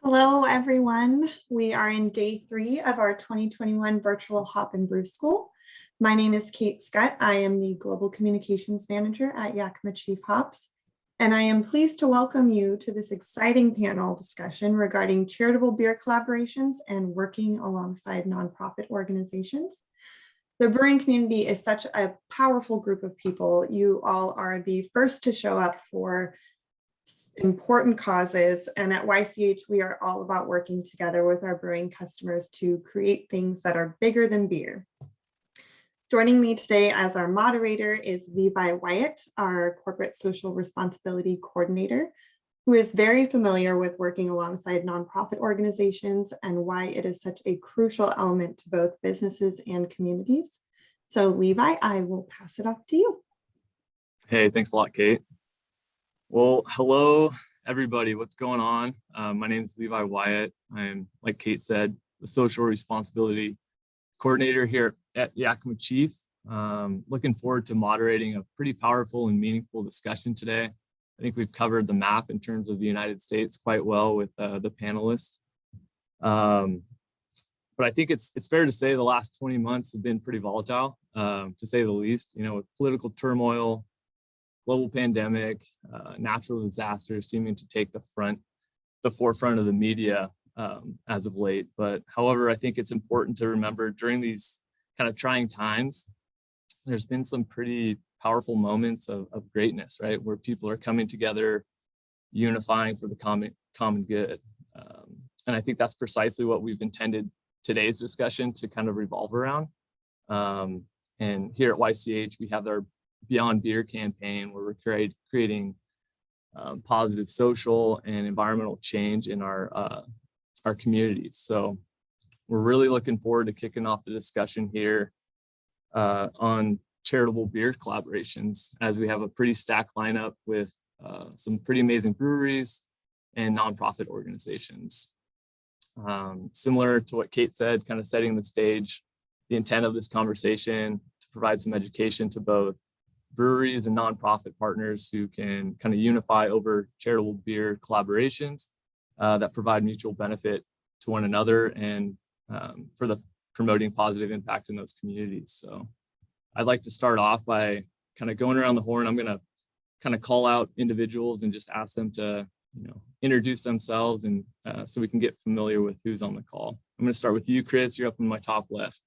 Hello, everyone. We are in day 3 of our 2021 virtual Hop and Brew School. My name is Kate Scott. I am the Global Communications Manager at Yakima Chief Hops, and I am pleased to welcome you to this exciting panel discussion regarding charitable beer collaborations and working alongside nonprofit organizations. The brewing community is such a powerful group of people. You all are the first to show up for important causes, and at YCH we are all about working together with our brewing customers to create things that are bigger than beer. Joining me today as our moderator is Levi Wyatt, our corporate social responsibility coordinator, who is very familiar with working alongside nonprofit organizations and why it is such a crucial element to both businesses and communities. So Levi, I will pass it off to you. Hey, thanks a lot, Kate. Well, hello, everybody. What's going on? My name is Levi Wyatt. I'm, like Kate said, the social responsibility coordinator here at Yakima Chief. Looking forward to moderating a pretty powerful and meaningful discussion today. I think we've covered the map in terms of the United States quite well with the panelists. But I think it's fair to say the last 20 months have been pretty volatile, to say the least, with political turmoil, global pandemic, natural disasters seeming to take the forefront of the media as of late. But however, I think it's important to remember during these kind of trying times, there's been some pretty powerful moments of greatness, right? Where people are coming together, unifying for the common good. And I think that's precisely what we've intended today's discussion to kind of revolve around. And here at YCH, we have our Beyond Beer campaign, where we're creating positive social and environmental change in our communities. So we're really looking forward to kicking off the discussion here on charitable beer collaborations, as we have a pretty stacked lineup with some pretty amazing breweries and nonprofit organizations. Similar to what Kate said, kind of setting the stage, the intent of this conversation to provide some education to both breweries and nonprofit partners who can kind of unify over charitable beer collaborations that provide mutual benefit to one another and for the promoting positive impact in those communities. So I'd like to start off by kind of going around the horn. I'm going to kind of call out individuals and just ask them to introduce themselves, and so we can get familiar with who's on the call. I'm going to start with you, Chris. You're up in my top left.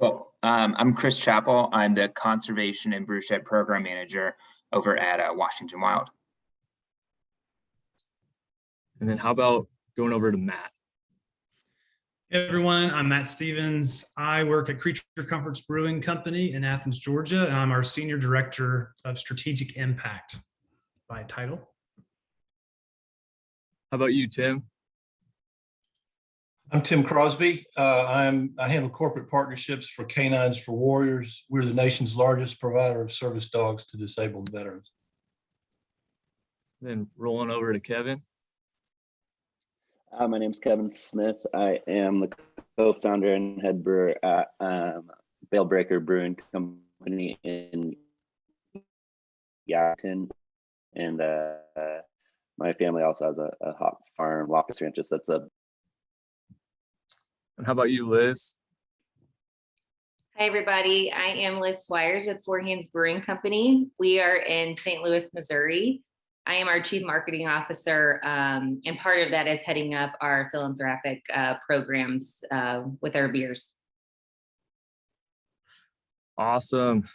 Cool. I'm Chris Chappell. I'm the Conservation and Brewshed Program Manager over at Washington Wild. And then how about going over to Matt? Hey everyone, I'm Matt Stevens. I work at Creature Comforts Brewing Company in Athens, Georgia, and I'm our Senior Director of Strategic Impact by title. How about you, Tim? I'm Tim Crosby. I handle corporate partnerships for Canines for Warriors. We're the nation's largest provider of service dogs to disabled veterans. Then rolling over to Kevin. My name's Kevin Smith. I am the co-founder and head brewer at Baleebreaker Brewing Company in Yankton, and my family also has a hop farm, Locust Ranches. That's a. And how about you, Liz? Hi, everybody. I am Liz Swires with Four Hands Brewing Company. We are in St. Louis, Missouri. I am our Chief Marketing Officer, and part of that is heading up our philanthropic programs with our beers. Awesome.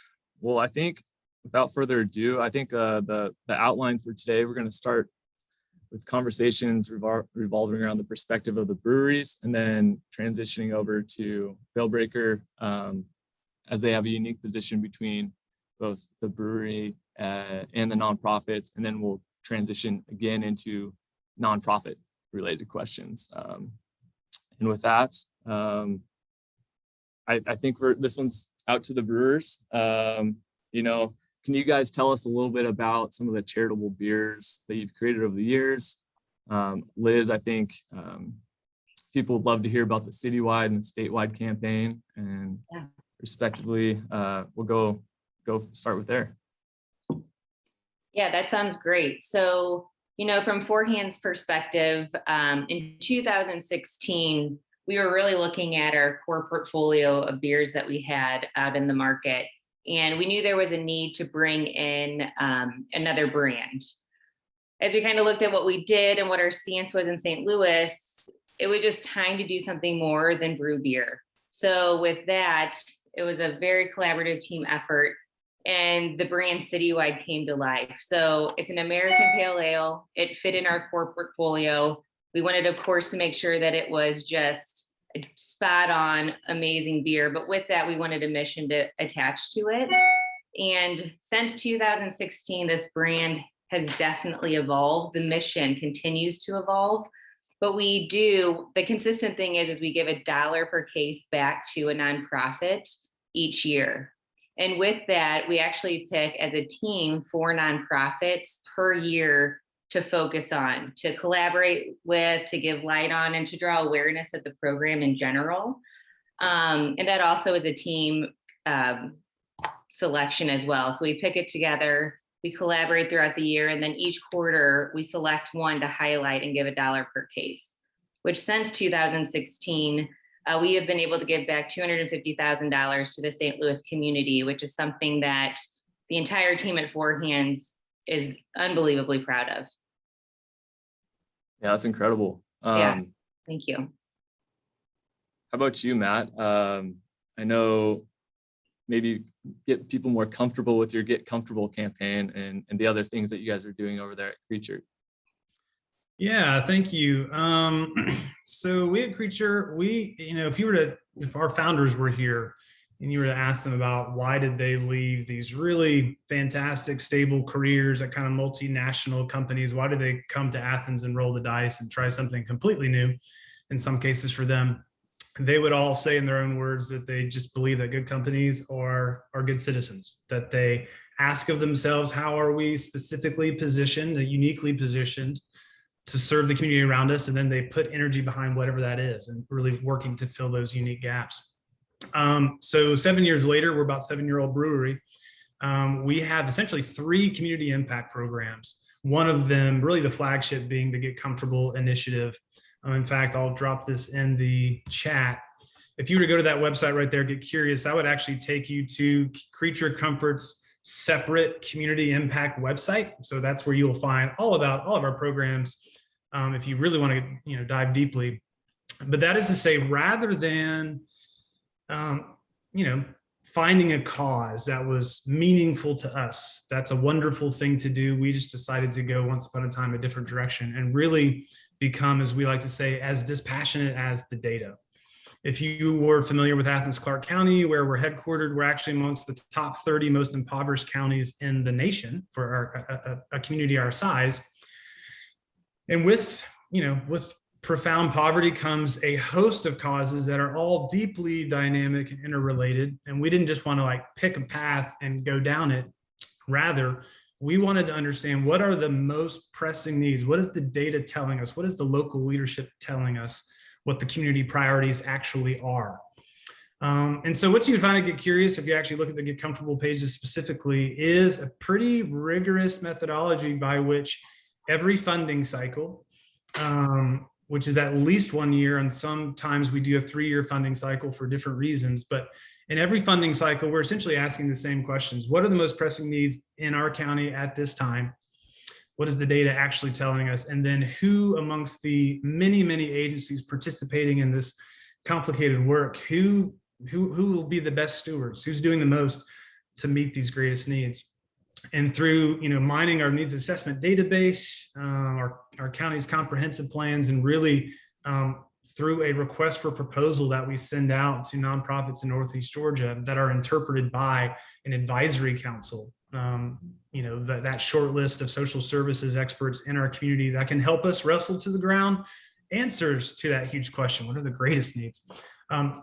Well, I think without further ado, I think the outline for today, we're going to start with conversations revolving around the perspective of the breweries, and then transitioning over to Baleebreaker, as they have a unique position between both the brewery and the nonprofits, and then we'll transition again into nonprofit related questions. And with that, I think this one's out to the brewers. Can you guys tell us a little bit about some of the charitable beers that you've created over the years? Liz, I think people would love to hear about the citywide and statewide campaign, and respectively, we'll go start with there. Yeah, that sounds great. So From Four Hands perspective, in 2016, we were really looking at our core portfolio of beers that we had out in the market. And we knew there was a need to bring in another brand. As we kind of looked at what we did and what our stance was in St. Louis, it was just time to do something more than brew beer. So with that, it was a very collaborative team effort, and the brand Citywide came to life. So it's an American Pale Ale. It fit in our core portfolio. We wanted, of course, to make sure that it was just a spot on, amazing beer. But with that, we wanted a mission to attach to it. And since 2016, this brand has definitely evolved. The mission continues to evolve. But the consistent thing is we give $1 per case back to a nonprofit each year. And with that, we actually pick as a team 4 nonprofits per year to focus on, to collaborate with, to give light on, and to draw awareness of the program in general. And that also is a team selection as well. So we pick it together, we collaborate throughout the year, and then each quarter we select one to highlight and give $1 per case, which since 2016, we have been able to give back $250,000 to the St. Louis community, which is something that the entire team at Four Hands is unbelievably proud of. Yeah, that's incredible. Yeah, thank you. How about you, Matt? I know maybe get people more comfortable with your Get Comfortable campaign and the other things that you guys are doing over there at Creature. Yeah, thank you. So we at Creature, if our founders were here and you were to ask them about why did they leave these really fantastic, stable careers at kind of multinational companies, why did they come to Athens and roll the dice and try something completely new in some cases for them? They would all say in their own words that they just believe that good companies are good citizens, that they ask of themselves, how are we specifically positioned, uniquely positioned to serve the community around us? And then they put energy behind whatever that is and really working to fill those unique gaps. So 7 years later, we're about 7-year-old brewery. We have essentially 3 community impact programs. One of them, really the flagship, being the Get Comfortable initiative. In fact, I'll drop this in the chat. If you were to go to that website right there, Get Curious, that would actually take you to Creature Comfort's separate community impact website. So that's where you'll find all of our programs if you really want to dive deeply. But that is to say, rather than finding a cause that was meaningful to us, that's a wonderful thing to do. We just decided to go once upon a time a different direction and really become, as we like to say, as dispassionate as the data. If you were familiar with Athens, Clarke County, where we're headquartered, we're actually amongst the top 30 most impoverished counties in the nation for a community our size. And with profound poverty comes a host of causes that are all deeply dynamic and interrelated. And we didn't just want to pick a path and go down it. Rather, we wanted to understand what are the most pressing needs. What is the data telling us? What is the local leadership telling us? What the community priorities actually are. And so what you find at Get Curious, if you actually look at the Get Comfortable pages specifically, is a pretty rigorous methodology by which every funding cycle, which is at least 1 year, and sometimes we do a 3-year funding cycle for different reasons, but in every funding cycle, we're essentially asking the same questions. What are the most pressing needs in our county at this time? What is the data actually telling us? And then who amongst the many, many agencies participating in this complicated work, who will be the best stewards? Who's doing the most to meet these greatest needs? And through mining our needs assessment database, our county's comprehensive plans, and really through a request for proposal that we send out to nonprofits in Northeast Georgia that are interpreted by an advisory council, that short list of social services experts in our community that can help us wrestle to the ground answers to that huge question: what are the greatest needs?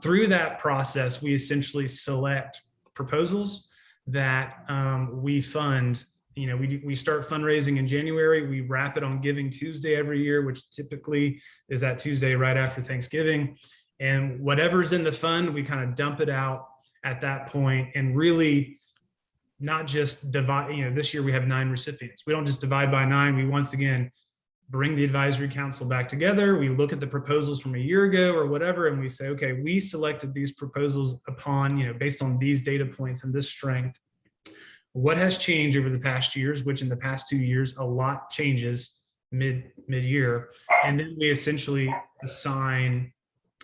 Through that process, we essentially select proposals that we fund. We start fundraising in January. We wrap it on Giving Tuesday every year, which typically is that Tuesday right after Thanksgiving. And whatever's in the fund, we kind of dump it out at that point and really not just divide. This year we have 9 recipients. We don't just divide by 9. We once again bring the advisory council back together. We look at the proposals from a year ago or whatever, and we say, okay, we selected these proposals upon, based on these data points and this strength. What has changed over the past years, which in the past 2 years, a lot changes mid-year. And then we essentially assign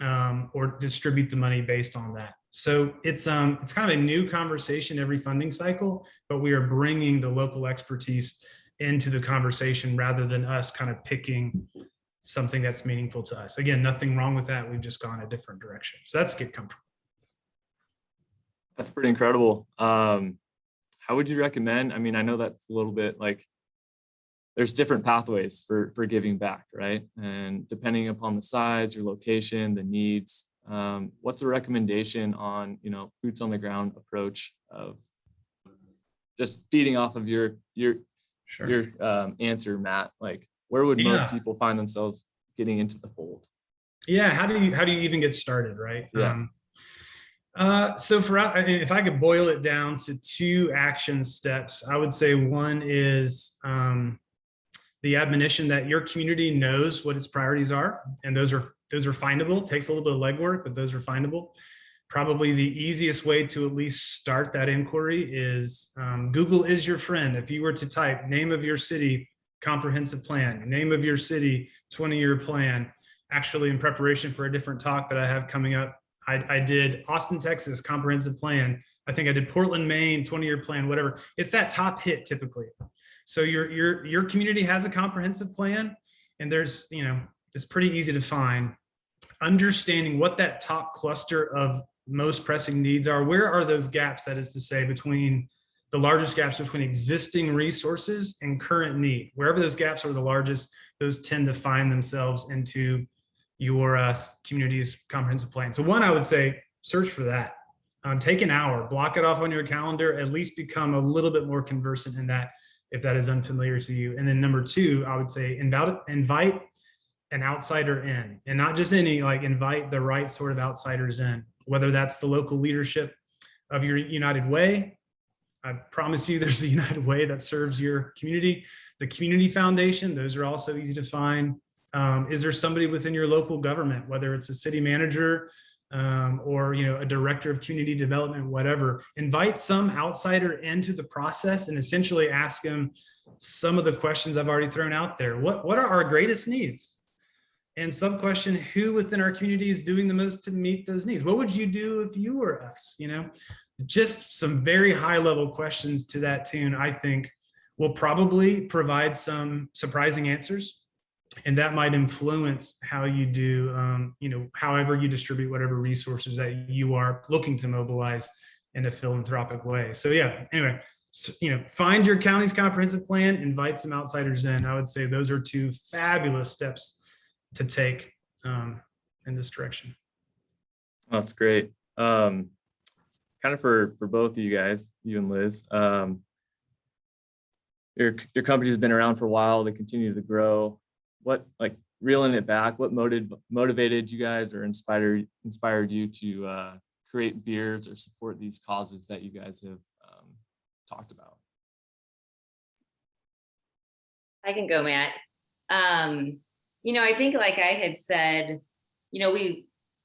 or distribute the money based on that. So it's kind of a new conversation every funding cycle, but we are bringing the local expertise into the conversation rather than us kind of picking something that's meaningful to us. Again, nothing wrong with that. We've just gone a different direction. So that's get comfortable. That's pretty incredible. How would you recommend? I mean, I know that's a little bit like there's different pathways for giving back, right? And depending upon the size, your location, the needs, what's a recommendation on, boots on the ground approach of just feeding off of your answer, Matt? Like, where would most people find themselves getting into the fold? Yeah, how do you even get started, right? Yeah. So if I could boil it down to 2 action steps, I would say one is the admonition that your community knows what its priorities are, and those are findable. It takes a little bit of legwork, but those are findable. Probably the easiest way to at least start that inquiry is Google is your friend. If you were to type name of your city, comprehensive plan, name of your city, 20-year plan. Actually, in preparation for a different talk that I have coming up, I did Austin, Texas, comprehensive plan. I think I did Portland, Maine, 20-year plan, whatever. It's that top hit typically. So your community has a comprehensive plan, and there's, it's pretty easy to find. Understanding what that top cluster of most pressing needs are. Where are those gaps, that is to say, between the largest gaps between existing resources and current need? Wherever those gaps are the largest, those tend to find themselves into your community's comprehensive plan. So one, I would say, search for that. Take an hour, block it off on your calendar, at least become a little bit more conversant in that if that is unfamiliar to you. And then number 2, I would say invite an outsider in, and not just any, like invite the right sort of outsiders in, whether that's the local leadership of your United Way. I promise you there's a United Way that serves your community. The Community Foundation, those are also easy to find. Is there somebody within your local government, whether it's a city manager or a director of community development, whatever? Invite some outsider into the process and essentially ask them some of the questions I've already thrown out there. What are our greatest needs? And sub question, who within our community is doing the most to meet those needs? What would you do if you were us? Just some very high level questions to that tune, I think will probably provide some surprising answers. And that might influence how you do, however you distribute whatever resources that you are looking to mobilize in a philanthropic way. So yeah, anyway, find your county's comprehensive plan, invite some outsiders in. I would say those are 2 fabulous steps to take in this direction. That's great. Kind of for both of you guys, you and Liz, your company's been around for a while. They continue to grow. What, like, reeling it back, what motivated you guys or inspired you to create beers or support these causes that you guys have talked about? I can go, Matt. I think, like I had said,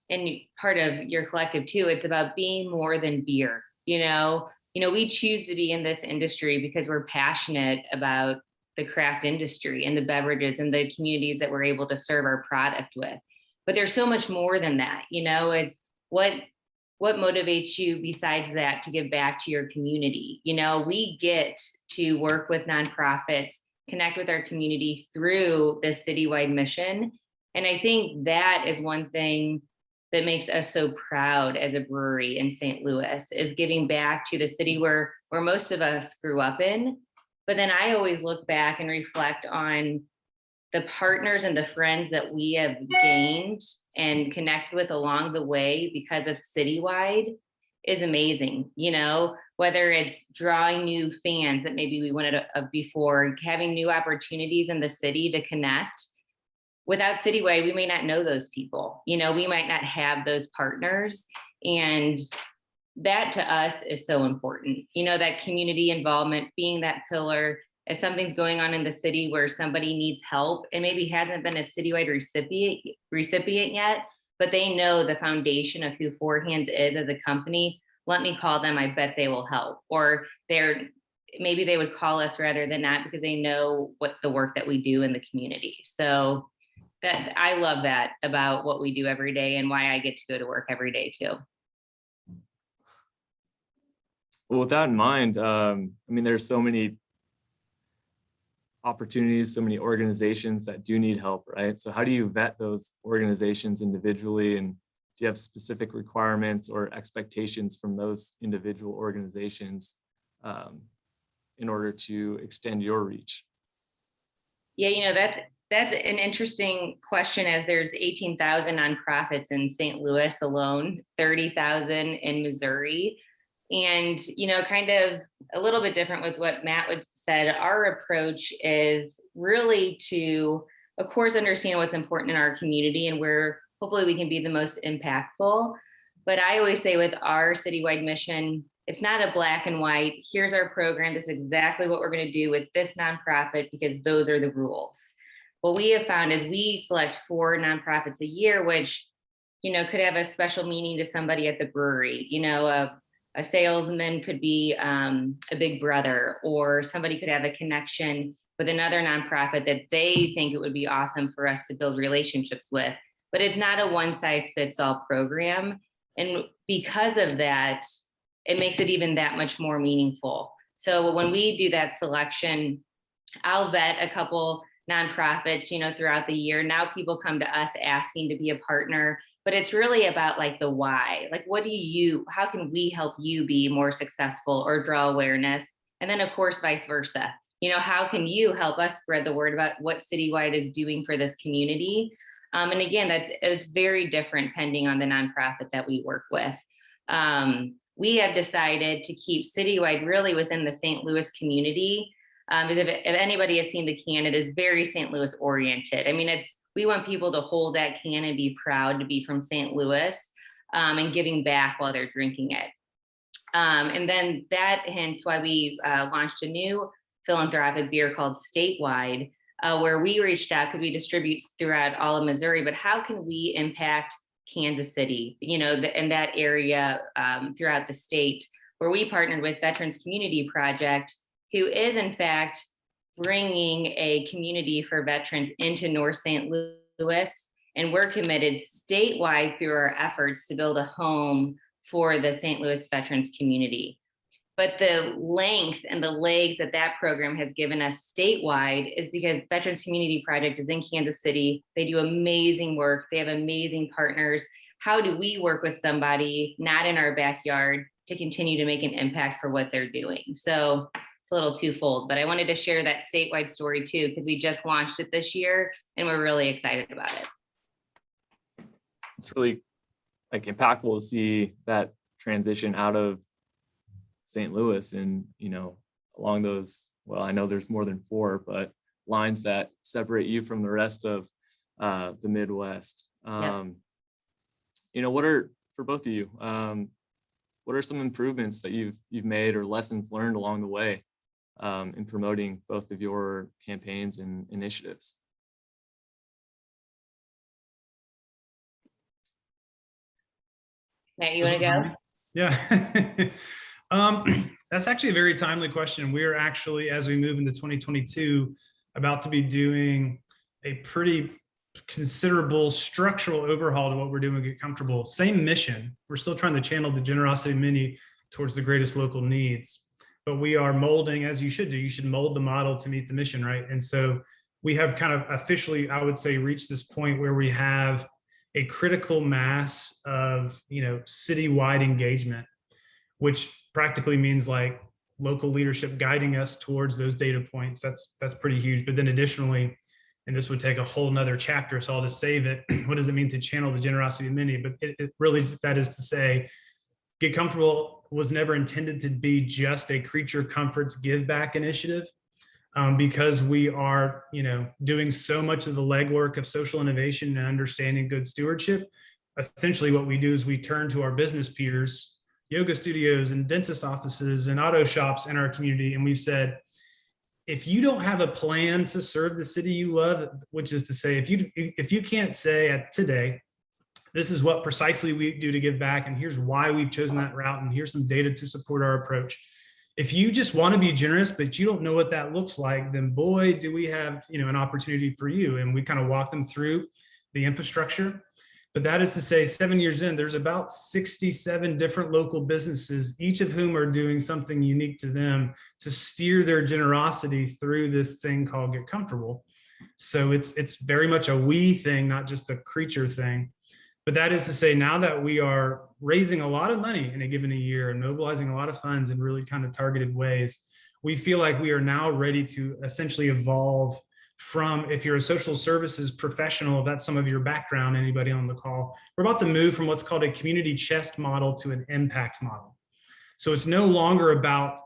and part of your collective too, it's about being more than beer. We choose to be in this industry because we're passionate about the craft industry and the beverages and the communities that we're able to serve our product with. But there's so much more than that. It's what motivates you besides that to give back to your community. We get to work with nonprofits, connect with our community through this citywide mission. And I think that is one thing that makes us so proud as a brewery in St. Louis, is giving back to the city where most of us grew up in. But then I always look back and reflect on the partners and the friends that we have gained and connected with along the way because of citywide is amazing. Whether it's drawing new fans that maybe we wanted before, having new opportunities in the city to connect. Without Citywide, we may not know those people. We might not have those partners. And that to us is so important. That community involvement, being that pillar, if something's going on in the city where somebody needs help and maybe hasn't been a citywide recipient yet, but they know the foundation of who Four Hands is as a company, let me call them. I bet they will help. Or maybe they would call us rather than not because they know what the work that we do in the community. So that I love that about what we do every day and why I get to go to work every day too. Well, with that in mind, I mean, there's so many opportunities, so many organizations that do need help, right? So how do you vet those organizations individually, and do you have specific requirements or expectations from those individual organizations in order to extend your reach? Yeah, that's an interesting question, as there's 18,000 nonprofits in St. Louis alone, 30,000 in Missouri. And, kind of a little bit different with what Matt would said, our approach is really to, of course, understand what's important in our community and where hopefully we can be the most impactful. But I always say with our citywide mission, it's not a black and white, here's our program, this is exactly what we're going to do with this nonprofit because those are the rules. What we have found is we select 4 nonprofits a year, which, could have a special meaning to somebody at the brewery. A salesman could be a big brother, or somebody could have a connection with another nonprofit that they think it would be awesome for us to build relationships with. But it's not a one size fits all program. And because of that, it makes it even that much more meaningful. So when we do that selection, I'll vet a couple nonprofits, throughout the year. Now people come to us asking to be a partner, but it's really about like the why, like how can we help you be more successful or draw awareness? And then of course, vice versa. How can you help us spread the word about what Citywide is doing for this community? And again, it's very different depending on the nonprofit that we work with. We have decided to keep Citywide really within the St. Louis community. Because if anybody has seen the can, it is very St. Louis oriented. I mean, we want people to hold that can and be proud to be from St. Louis and giving back while they're drinking it. And then hence why we launched a new philanthropic beer called Statewide, where we reached out because we distribute throughout all of Missouri, but how can we impact Kansas City, in that area throughout the state, where we partnered with Veterans Community Project, who is in fact bringing a community for veterans into North St. Louis. And we're committed statewide through our efforts to build a home for the St. Louis veterans community. But the length and the legs that program has given us statewide is because Veterans Community Project is in Kansas City. They do amazing work. They have amazing partners. How do we work with somebody not in our backyard to continue to make an impact for what they're doing? So it's a little twofold, but I wanted to share that statewide story too, because we just launched it this year and we're really excited about it. It's really impactful to see that transition out of St. Louis and, along those, well, I know there's more than 4, but lines that separate you from the rest of the Midwest. Yep. What are, for both of you, what are some improvements that you've made or lessons learned along the way in promoting both of your campaigns and initiatives? Matt, you want to go? Yeah. That's actually a very timely question. We're actually, as we move into 2022, about to be doing a pretty considerable structural overhaul to what we're doing with Get Comfortable. Same mission. We're still trying to channel the generosity mini towards the greatest local needs, but we are molding, as you should do. You should mold the model to meet the mission, right? And so we have kind of officially, I would say, reached this point where we have a critical mass of, citywide engagement, which practically means local leadership guiding us towards those data points. That's pretty huge. But then additionally, and this would take a whole nother chapter, so I'll just save it. What does it mean to channel the generosity of many? But it really, that is to say, Get Comfortable was never intended to be just a creature comforts give back initiative, because we are, doing so much of the legwork of social innovation and understanding good stewardship. Essentially what we do is we turn to our business peers, yoga studios and dentist offices and auto shops in our community, and we've said, if you don't have a plan to serve the city you love, which is to say, if you can't say today, this is what precisely we do to give back, and here's why we've chosen that route, and here's some data to support our approach. If you just want to be generous, but you don't know what that looks like, then boy, do we have, an opportunity for you. And we kind of walk them through the infrastructure. But that is to say, 7 years in, there's about 67 different local businesses, each of whom are doing something unique to them to steer their generosity through this thing called Get Comfortable. So it's very much a we thing, not just a creature thing. But that is to say, now that we are raising a lot of money in a given year and mobilizing a lot of funds in really kind of targeted ways, we feel like we are now ready to essentially evolve from, if you're a social services professional, if that's some of your background, anybody on the call, we're about to move from what's called a community chest model to an impact model. So it's no longer about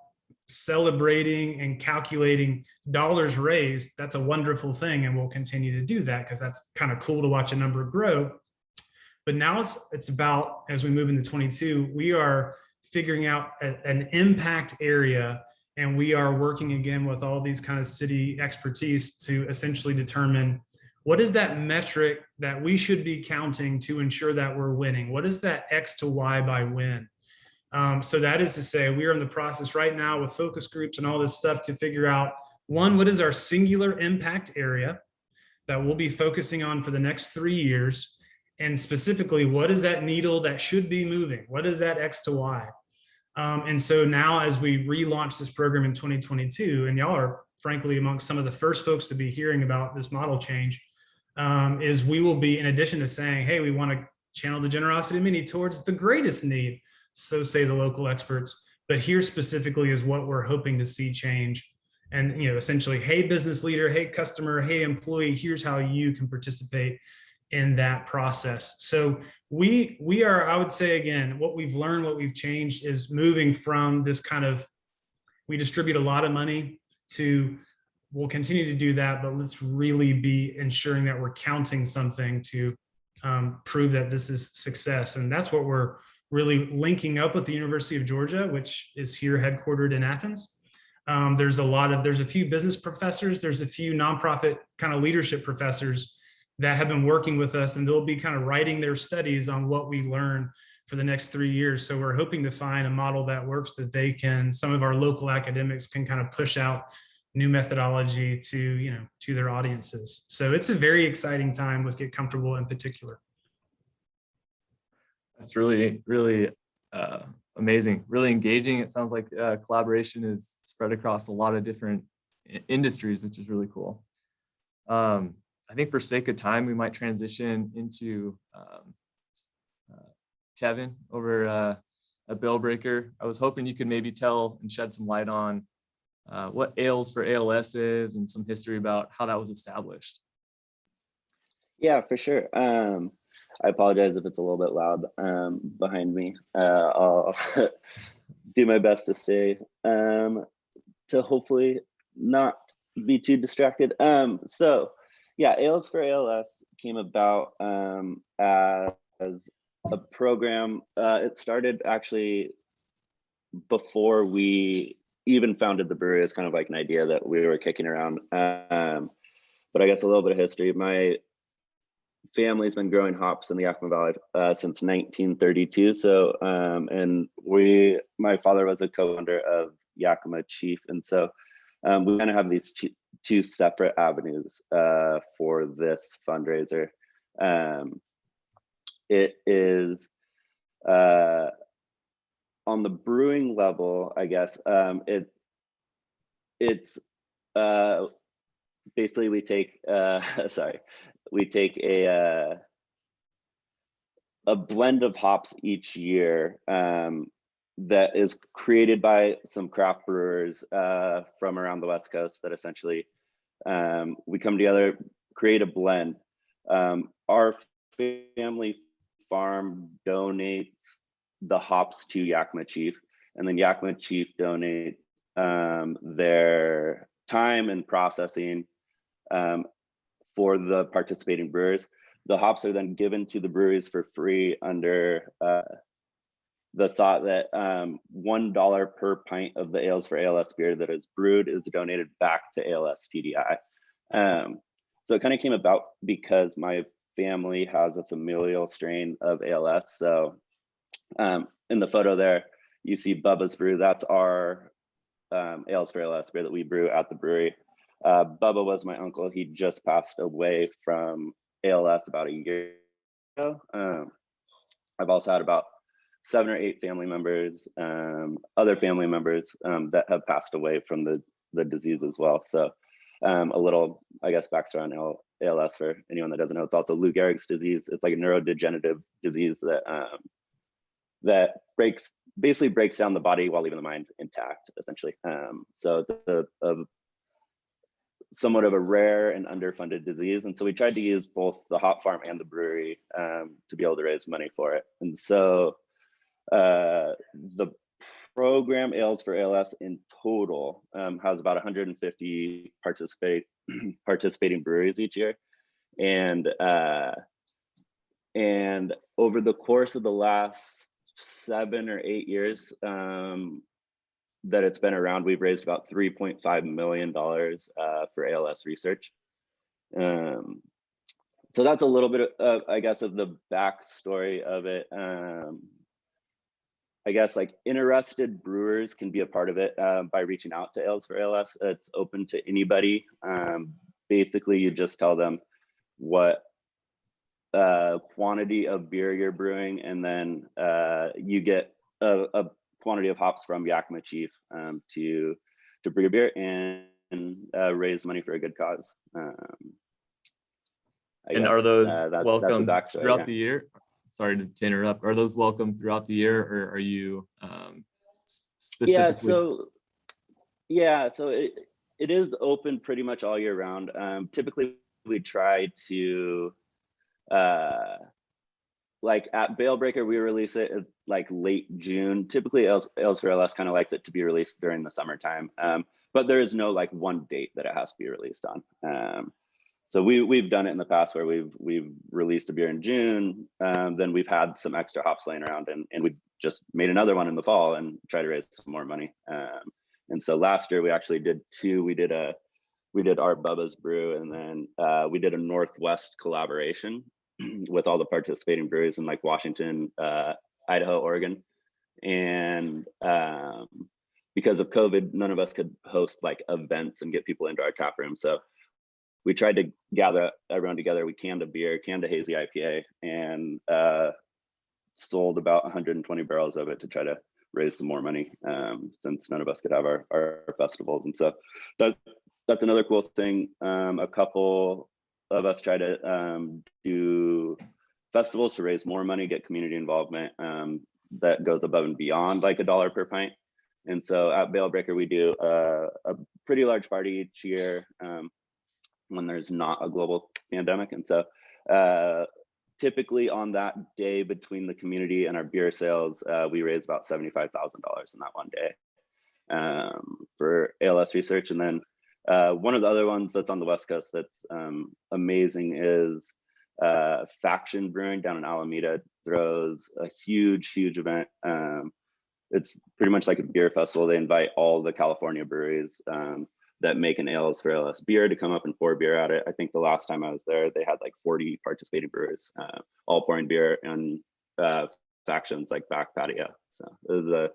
celebrating and calculating dollars raised. That's a wonderful thing, and we'll continue to do that because that's kind of cool to watch a number grow. But now it's about, as we move into 22, we are figuring out an impact area, and we are working again with all these kind of city expertise to essentially determine what is that metric that we should be counting to ensure that we're winning? What is that X to Y by win? So that is to say, we are in the process right now with focus groups and all this stuff to figure out, one, what is our singular impact area that we'll be focusing on for the next 3 years? And specifically, what is that needle that should be moving? What is that X to Y? And so now, as we relaunch this program in 2022, and y'all are frankly amongst some of the first folks to be hearing about this model change, is we will be, in addition to saying, hey, we want to channel the generosity mini towards the greatest need, so say the local experts, but here specifically is what we're hoping to see change. And essentially, hey, business leader, hey, customer, hey, employee, here's how you can participate in that process. So we are, I would say again, what we've learned, what we've changed is moving from this kind of, we distribute a lot of money to, we'll continue to do that, but let's really be ensuring that we're counting something to prove that this is success. And that's what we're really linking up with the University of Georgia, which is here headquartered in Athens. There's a few business professors, there's a few nonprofit kind of leadership professors that have been working with us, and they'll be kind of writing their studies on what we learn for the next 3 years. So we're hoping to find a model that works, that some of our local academics can kind of push out new methodology to their audiences. So it's a very exciting time with Get Comfortable in particular. That's really, really amazing, really engaging. It sounds like collaboration is spread across a lot of different industries, which is really cool. I think for sake of time, we might transition into Kevin over at Bale Breaker. I was hoping you could maybe tell and shed some light on what Ales for ALS is and some history about how that was established. Yeah, for sure. I apologize if it's a little bit loud behind me. I'll do my best to stay to hopefully not be too distracted. So yeah, Ales for ALS came about as a program. It started actually before we even founded the brewery. It's kind of like an idea that we were kicking around. But I guess a little bit of history. My family's been growing hops in the Yakima Valley since 1932. So, and my father was a co-founder of Yakima Chief. And so we kind of have these two separate avenues for this fundraiser. It is on the brewing level, I guess. It's basically we take a blend of hops each year that is created by some craft brewers from around the West Coast that essentially we come together, create a blend. Our family farm donates the hops to Yakima Chief, and then Yakima Chief donates their time and processing for the participating brewers. The hops are then given to the breweries for free under the thought that $1 per pint of the Ales for ALS beer that is brewed is donated back to ALS TDI. So it kind of came about because my family has a familial strain of ALS. So in the photo there, you see Bubba's Brew. That's our Ales for ALS beer that we brew at the brewery. Bubba was my uncle. He just passed away from ALS about a year ago. I've also had about 7 or 8 family members, other family members that have passed away from the disease as well. So a little, I guess, backstory on ALS for anyone that doesn't know. It's also Lou Gehrig's disease. It's like a neurodegenerative disease that that basically breaks down the body while leaving the mind intact, essentially. So it's a somewhat of a rare and underfunded disease. And so we tried to use both the hop farm and the brewery to be able to raise money for it. And so the program Ales for ALS in total has about 150 participating breweries each year. And over the course of the last 7 or 8 years that it's been around, we've raised about $3.5 million for ALS research. So that's a little bit of, I guess, of the backstory of it. I guess like interested brewers can be a part of it by reaching out to Ales for ALS. It's open to anybody. Basically, you just tell them what quantity of beer you're brewing, and then you get a quantity of hops from Yakima Chief to brew your beer and raise money for a good cause. And are those that's welcome throughout yeah. the year? Sorry to interrupt. Are those welcome throughout the year, or are you specifically? So it is open pretty much all year round. Typically, we try to like at Bale Breaker, we release it like late June. Typically, Ales for ALS kind of likes it to be released during the summertime, but there is no like one date that it has to be released on. So we've done it in the past where we've released a beer in June, then we've had some extra hops laying around, and we've just made another one in the fall and try to raise some more money. And so last year we actually did 2. We did our Bubba's Brew, and then we did a Northwest collaboration with all the participating breweries in like Washington, Idaho, Oregon. And because of COVID, none of us could host like events and get people into our tap room. So we tried to gather everyone together. We canned a beer, canned a hazy IPA, and sold about 120 barrels of it to try to raise some more money, since none of us could have our festivals. And so that's another cool thing. A couple of us try to do festivals to raise more money, get community involvement that goes above and beyond like $1 per pint. And so at Bale Breaker, we do a pretty large party each year when there's not a global pandemic. And so typically on that day between the community and our beer sales, we raise about $75,000 in that one day for ALS research. And then one of the other ones that's on the West Coast that's amazing is Faction Brewing down in Alameda throws a huge event. It's pretty much like a beer festival. They invite all the California breweries that make an Ales for ALS beer to come up and pour beer at it. I think the last time I was there, they had like 40 participating brewers, all pouring beer and Faction's like back patio. So it was a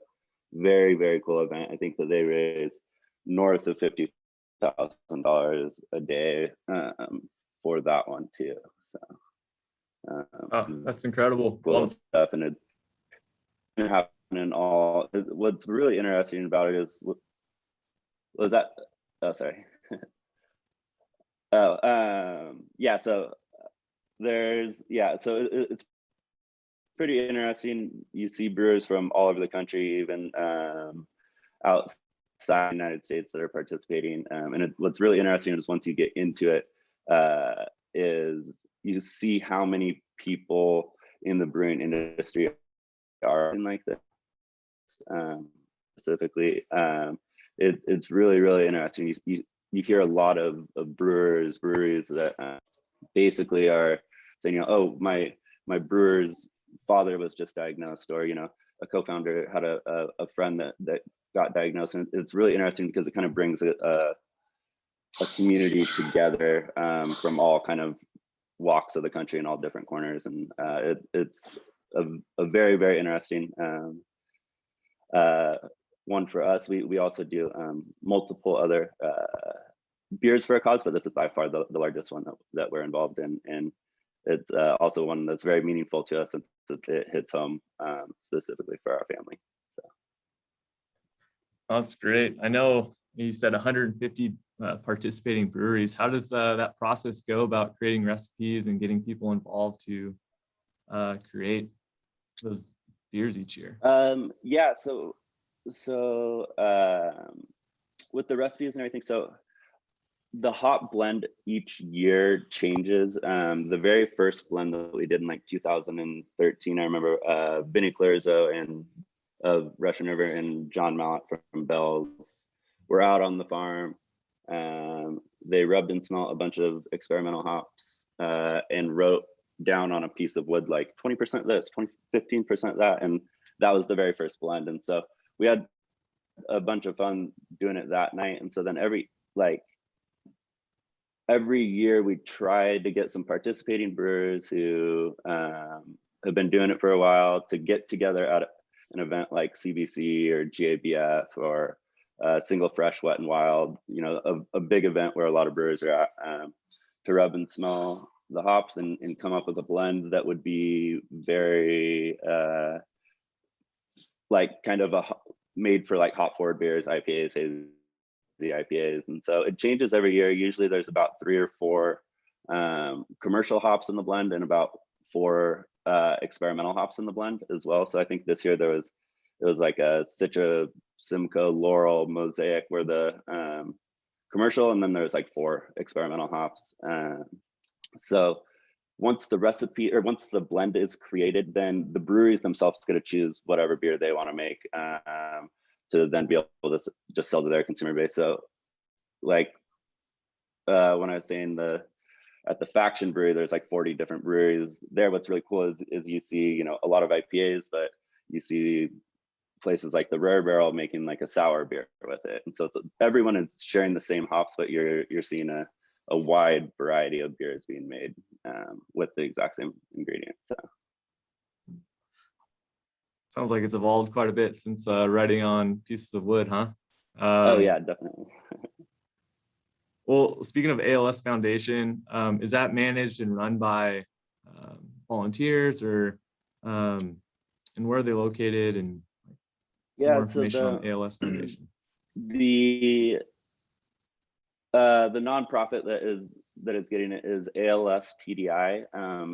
very cool event. I think that they raised north of $50,000 a day for that one too. So Oh, that's incredible. Cool stuff, and it happening all. What's really interesting about it is was that. Oh, sorry. Yeah. So so it's pretty interesting. You see brewers from all over the country, even outside the United States, that are participating. And what's really interesting is once you get into it, is you see how many people in the brewing industry are like this. Specifically, it's really interesting. You hear a lot of breweries that basically are saying, oh, my brewer's father was just diagnosed, or a co-founder had a friend that got diagnosed, and it's really interesting because it kind of brings a community together from all kind of walks of the country in all different corners, and it's a very, very interesting one for us. We also do multiple other beers for a cause, but this is by far the largest one that we're involved in, and it's also one that's very meaningful to us since it hits home specifically for our family. So. That's great. I know you said 150 participating breweries. How does that process go about creating recipes and getting people involved to create those beers each year? Yeah, so with the recipes and everything, so the hop blend each year changes. The very first blend that we did in like 2013, I remember Vinny Clarizo and of Russian River and John Mallett from Bell's were out on the farm. They rubbed and smelled a bunch of experimental hops and wrote down on a piece of wood like 20% this, 15% that, and that was the very first blend. And so we had a bunch of fun doing it that night. And so then every year we tried to get some participating brewers who have been doing it for a while to get together at an event like CBC or GABF or Single Fresh Wet and Wild, you know, a big event where a lot of brewers are at, to rub and smell the hops and come up with a blend that would be very like kind of made for like hop forward beers, IPAs, the IPAs. And so it changes every year. Usually there's about 3 or 4 commercial hops in the blend and about 4 experimental hops in the blend as well. So I think this year it was like a Citra, Simcoe, Laurel, Mosaic were the commercial, and then there's like 4 experimental hops. So once the recipe or once the blend is created, then the breweries themselves get to choose whatever beer they want to make to then be able to just sell to their consumer base. So like when I was saying at the Faction Brewery, there's like 40 different breweries there. What's really cool is you see, you know, a lot of IPAs, but you see places like the Rare Barrel making like a sour beer with it. And so everyone is sharing the same hops, but you're seeing a wide variety of beers being made with the exact same ingredients. So. Sounds like it's evolved quite a bit since writing on pieces of wood, huh? Oh yeah, definitely. Well, speaking of ALS Foundation, is that managed and run by volunteers, or and where are they located, and some more information on ALS Foundation? The nonprofit that is getting it is ALS TDI.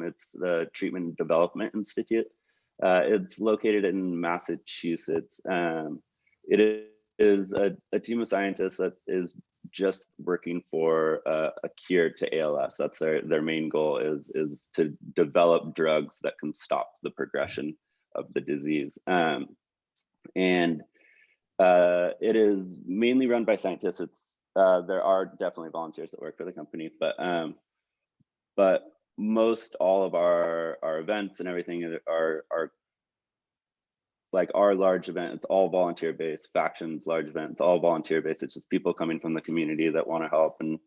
It's the Treatment Development Institute. It's located in Massachusetts. It is a team of scientists that is just working for a cure to ALS. That's their main goal is to develop drugs that can stop the progression of the disease. And it is mainly run by scientists. There are definitely volunteers that work for the company, but most all of our events and everything are like our large event. It's all volunteer based. Factions large event, it's all volunteer based. It's just people coming from the community that want to help and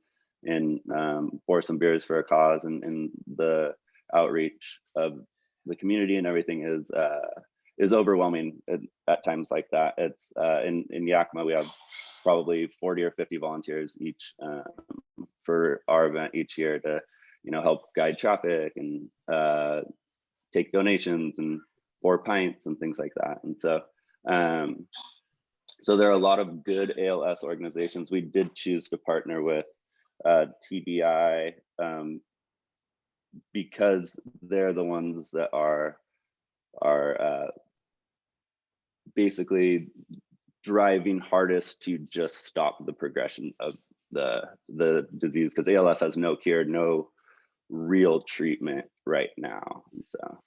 pour some beers for a cause, and the outreach of the community and everything is overwhelming at times like that. It's in Yakima we have probably 40 or 50 volunteers each for our event each year to, you know, help guide traffic and take donations and pour pints and things like that. And so so there are a lot of good ALS organizations. We did choose to partner with TBI because they're the ones that are basically driving hardest to just stop the progression of the disease, because ALS has no cure, no real treatment right now. And so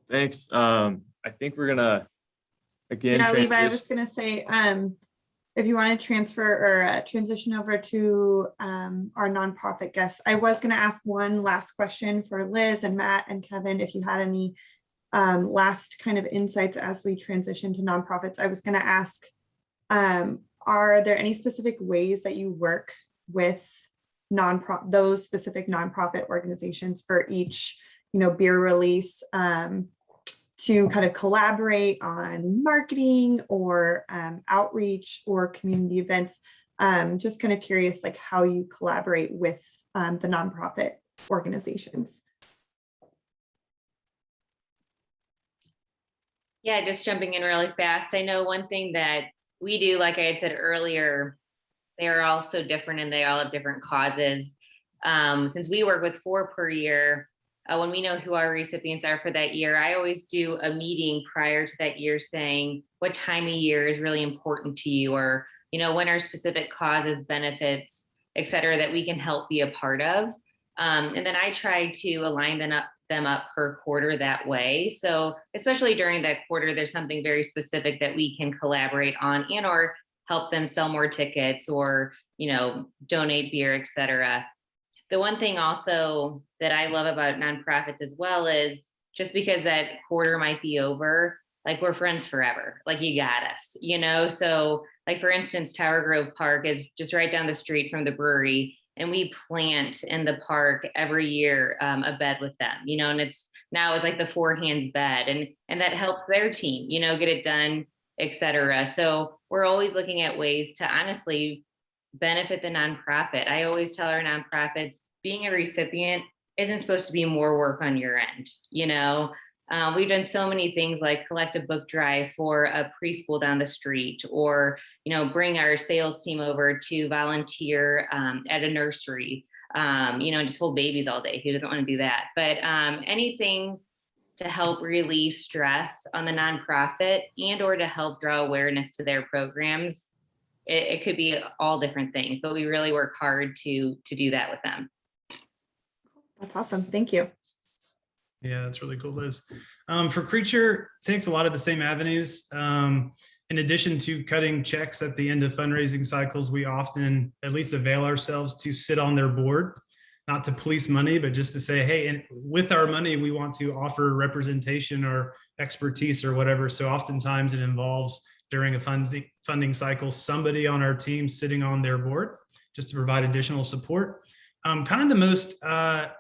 thanks. I think we're gonna again. Yeah, Levi, I was gonna say, if you want to transfer or transition over to our nonprofit guests, I was going to ask one last question for Liz and Matt and Kevin, if you had any last kind of insights as we transition to nonprofits. I was going to ask, are there any specific ways that you work with those specific nonprofit organizations for each, beer release, to kind of collaborate on marketing or outreach or community events? Just kind of curious, like how you collaborate with the nonprofit organizations. Yeah, just jumping in really fast. I know one thing that we do, like I had said earlier, they are all so different and they all have different causes. Since we work with 4 per year, when we know who our recipients are for that year, I always do a meeting prior to that year saying what time of year is really important to you, or, when are specific causes, benefits, et cetera, that we can help be a part of. And then I try to align them up per quarter that way. So especially during that quarter, there's something very specific that we can collaborate on and or help them sell more tickets or, donate beer, et cetera. The one thing also that I love about nonprofits as well is just because that quarter might be over, like we're friends forever, like you got us, so like for instance, Tower Grove Park is just right down the street from the brewery, and we plant in the park every year a bed with them, and it's like the 4 hands bed, and that helps their team, get it done, et cetera. So we're always looking at ways to honestly benefit the nonprofit. I always tell our nonprofits, being a recipient isn't supposed to be more work on your end. We've done so many things like collect a book drive for a preschool down the street, or, bring our sales team over to volunteer at a nursery, just hold babies all day. Who doesn't want to do that? But anything to help relieve stress on the nonprofit and or to help draw awareness to their programs. It could be all different things, but we really work hard to do that with them. That's awesome. Thank you. Yeah, that's really cool, Liz. For Creature, it takes a lot of the same avenues. In addition to cutting checks at the end of fundraising cycles, we often at least avail ourselves to sit on their board, not to police money, but just to say, hey, and with our money, we want to offer representation or expertise or whatever. So oftentimes it involves, during a funding cycle, somebody on our team sitting on their board just to provide additional support. Kind of the most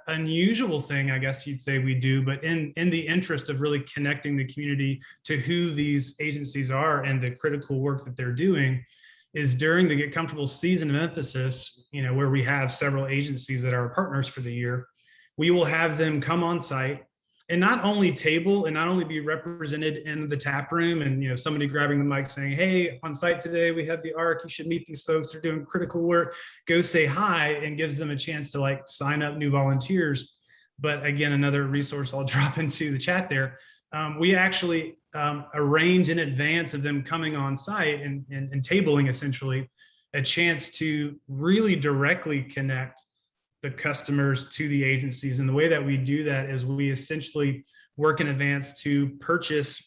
unusual thing, I guess you'd say we do, but in the interest of really connecting the community to who these agencies are and the critical work that they're doing, is during the Get Comfortable season of emphasis, where we have several agencies that are our partners for the year, we will have them come on site and not only table and not only be represented in the tap room and, somebody grabbing the mic saying, hey, on site today, we have the ARC, you should meet these folks, they're doing critical work, go say hi, and gives them a chance to sign up new volunteers. But again, another resource I'll drop into the chat there. We actually arrange in advance of them coming on site and tabling essentially a chance to really directly connect the customers to the agencies. And the way that we do that is we essentially work in advance to purchase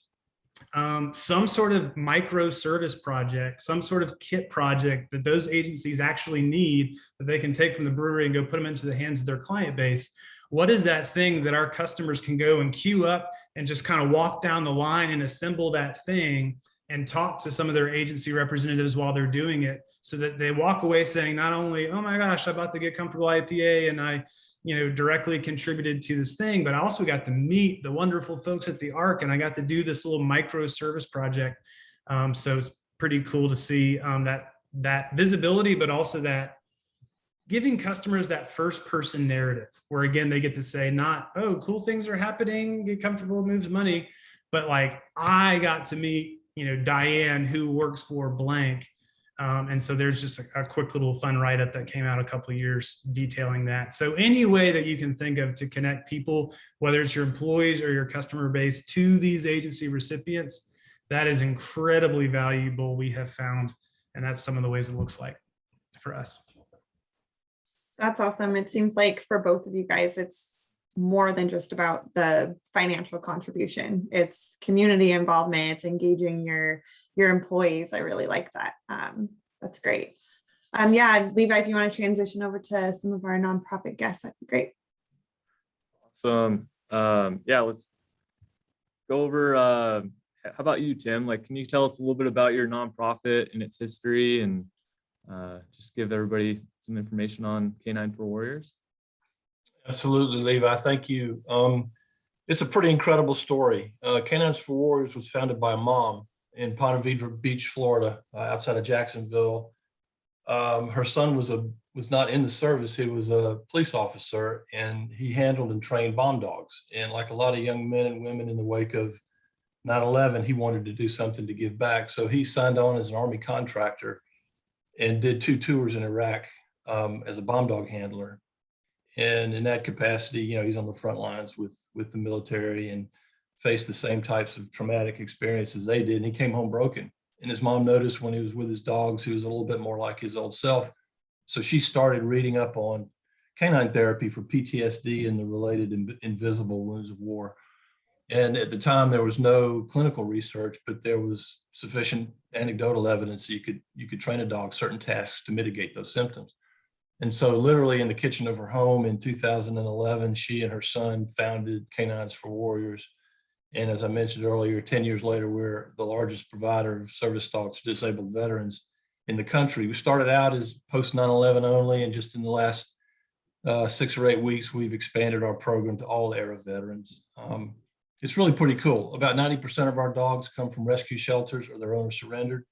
some sort of micro service project, some sort of kit project that those agencies actually need, that they can take from the brewery and go put them into the hands of their client base. What is that thing that our customers can go and queue up and just kind of walk down the line and assemble that thing and talk to some of their agency representatives while they're doing it, so that they walk away saying, not only, oh my gosh, I bought the Get Comfortable IPA and I, directly contributed to this thing, but I also got to meet the wonderful folks at the ARC and I got to do this little micro service project. So it's pretty cool to see that visibility, but also that giving customers that first person narrative, where again, they get to say not, oh, cool things are happening, Get Comfortable moves money, but I got to meet, Diane, who works for blank. And so there's just a quick little fun write-up that came out a couple of years detailing that. So any way that you can think of to connect people, whether it's your employees or your customer base, to these agency recipients, that is incredibly valuable, we have found. And that's some of the ways it looks like for us. That's awesome. It seems like for both of you guys, it's more than just about the financial contribution. It's community involvement. It's engaging your employees. I really like that. That's great. Yeah, Levi, if you want to transition over to some of our nonprofit guests, that'd be great. Awesome. Yeah, let's go over, how about you, Tim? Like, can you tell us a little bit about your nonprofit and its history, and just give everybody some information on Canine for Warriors? Absolutely, Levi. Thank you. It's a pretty incredible story. Canines for Warriors was founded by a mom in Ponte Vedra Beach, Florida, outside of Jacksonville. Her son was not in the service. He was a police officer, and he handled and trained bomb dogs. And like a lot of young men and women in the wake of 9/11, he wanted to do something to give back. So he signed on as an Army contractor and did 2 tours in Iraq as a bomb dog handler. And in that capacity, he's on the front lines with the military and faced the same types of traumatic experiences they did. And he came home broken. And his mom noticed when he was with his dogs, he was a little bit more like his old self. So she started reading up on canine therapy for PTSD and the related invisible wounds of war. And at the time, there was no clinical research, but there was sufficient anecdotal evidence that you could train a dog certain tasks to mitigate those symptoms. And so literally in the kitchen of her home in 2011, she and her son founded Canines for Warriors. And as I mentioned earlier, 10 years later, we're the largest provider of service dogs to disabled veterans in the country. We started out as post 9/11 only, and just in the last 6 or 8 weeks, we've expanded our program to all era veterans. It's really pretty cool. About 90% of our dogs come from rescue shelters or their owners surrendered.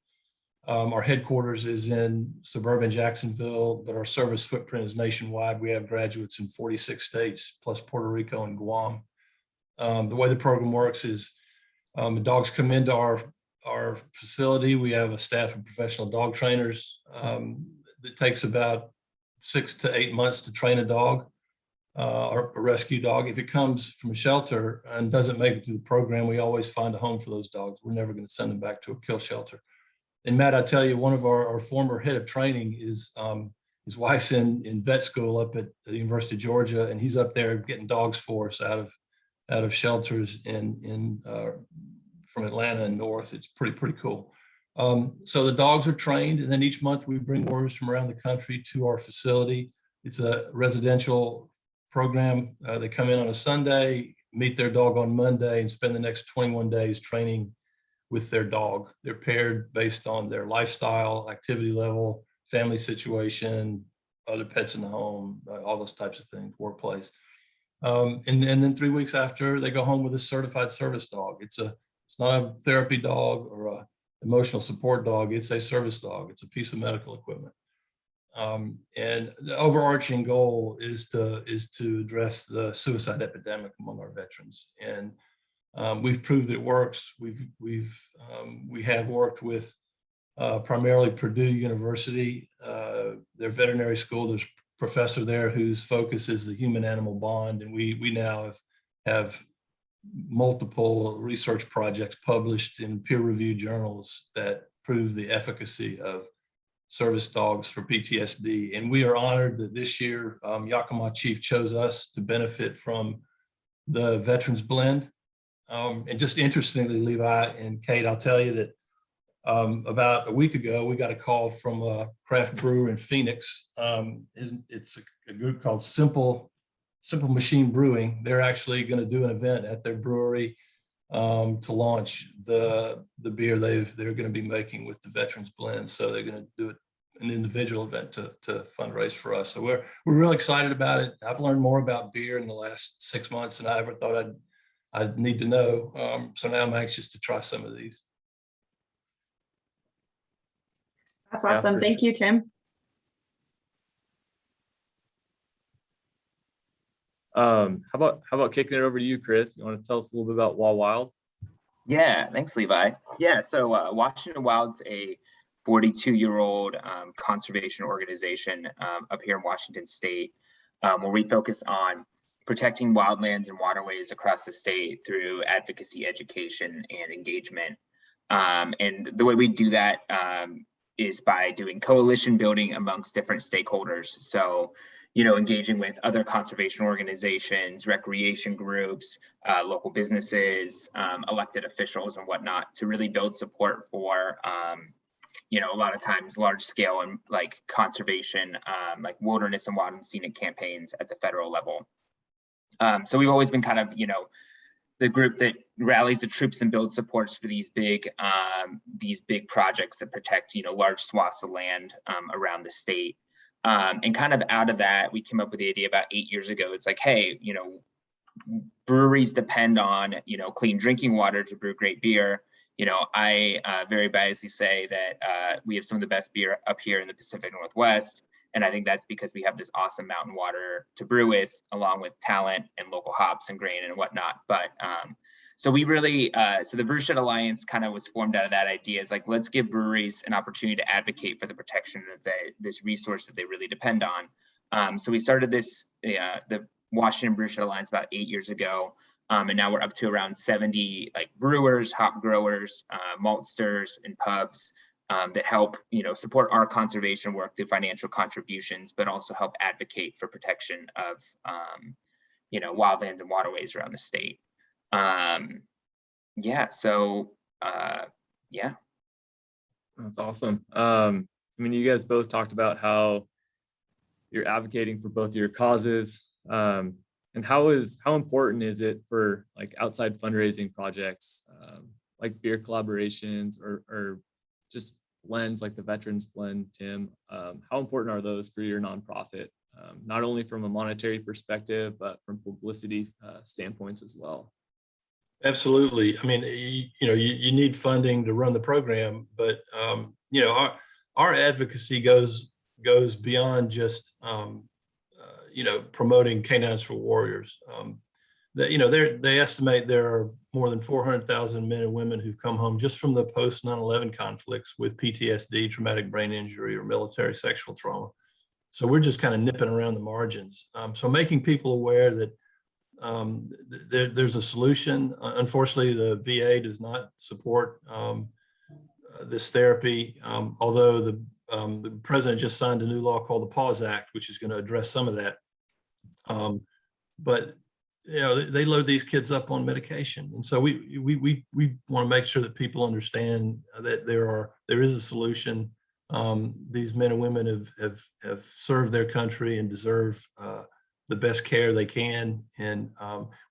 Our headquarters is in suburban Jacksonville, but our service footprint is nationwide. We have graduates in 46 states, plus Puerto Rico and Guam. The way the program works is the dogs come into our facility. We have a staff of professional dog trainers. It takes about 6 to 8 months to train a dog, or a rescue dog. If it comes from a shelter and doesn't make it through the program, we always find a home for those dogs. We're never going to send them back to a kill shelter. And Matt, I tell you, one of our former head of training is his wife's in vet school up at the University of Georgia, and he's up there getting dogs for us out of shelters from Atlanta and north. It's pretty cool. So the dogs are trained, and then each month we bring warriors from around the country to our facility. It's a residential program. They come in on a Sunday, meet their dog on Monday, and spend the next 21 days training with their dog. They're paired based on their lifestyle, activity level, family situation, other pets in the home, all those types of things, workplace. And then 3 weeks after, they go home with a certified service dog. It's not a therapy dog or a emotional support dog. It's a service dog. It's a piece of medical equipment. And the overarching goal is to address the suicide epidemic among our veterans. And we've proved it works. We have worked with primarily Purdue University, their veterinary school. There's a professor there whose focus is the human-animal bond, and we now have multiple research projects published in peer-reviewed journals that prove the efficacy of service dogs for PTSD. And we are honored that this year Yakima Chief chose us to benefit from the Veterans Blend. And just interestingly, Levi and Kate, I'll tell you that about a week ago, we got a call from a craft brewer in Phoenix. It's a group called Simple Machine Brewing. They're actually going to do an event at their brewery to launch the beer they're going to be making with the Veterans Blend. So they're going to do an individual event to fundraise for us. So we're really excited about it. I've learned more about beer in the last 6 months than I ever thought I'd need to know. So now I'm anxious to try some of these. That's awesome. Thank you, Tim. How about kicking it over to you, Chris? You want to tell us a little bit about Wild? Yeah, thanks, Levi. Yeah, so Washington Wild's a 42-year-old conservation organization up here in Washington State, where we focus on protecting wildlands and waterways across the state through advocacy, education, and engagement. And the way we do that is by doing coalition building amongst different stakeholders. So, engaging with other conservation organizations, recreation groups, local businesses, elected officials and whatnot to really build support for, a lot of times large scale and like conservation, like wilderness and wild and scenic campaigns at the federal level. So we've always been kind of, the group that rallies the troops and builds supports for these big projects that protect, large swaths of land around the state. And kind of out of that, we came up with the idea about 8 years ago. It's like, hey, breweries depend on, clean drinking water to brew great beer. I very biasly say that we have some of the best beer up here in the Pacific Northwest. And I think that's because we have this awesome mountain water to brew with, along with talent and local hops and grain and whatnot. But so we really, so the Brewshed Alliance kind of was formed out of that idea. It's like, let's give breweries an opportunity to advocate for the protection of this resource that they really depend on. So we started this, the Washington Brewshed Alliance about 8 years ago. And now we're up to around 70 like brewers, hop growers, maltsters, and pubs that help, support our conservation work through financial contributions, but also help advocate for protection of, wildlands and waterways around the state. Yeah. That's awesome. You guys both talked about how you're advocating for both your causes. And how important is it for like outside fundraising projects, like beer collaborations or just blends like the Veterans Blend, Tim? How important are those for your nonprofit, not only from a monetary perspective, but from publicity standpoints as well? Absolutely. You need funding to run the program, but our advocacy goes beyond just promoting Canines for Warriors. They estimate there are more than 400,000 men and women who've come home just from the post 9/11 conflicts with PTSD, traumatic brain injury, or military sexual trauma. So we're just kind of nipping around the margins. So making people aware that there's a solution. Unfortunately, the VA does not support this therapy, although the president just signed a new law called the PAUSE Act, which is going to address some of that. But they load these kids up on medication, and so we want to make sure that people understand that there is a solution. These men and women have served their country and deserve the best care they can. And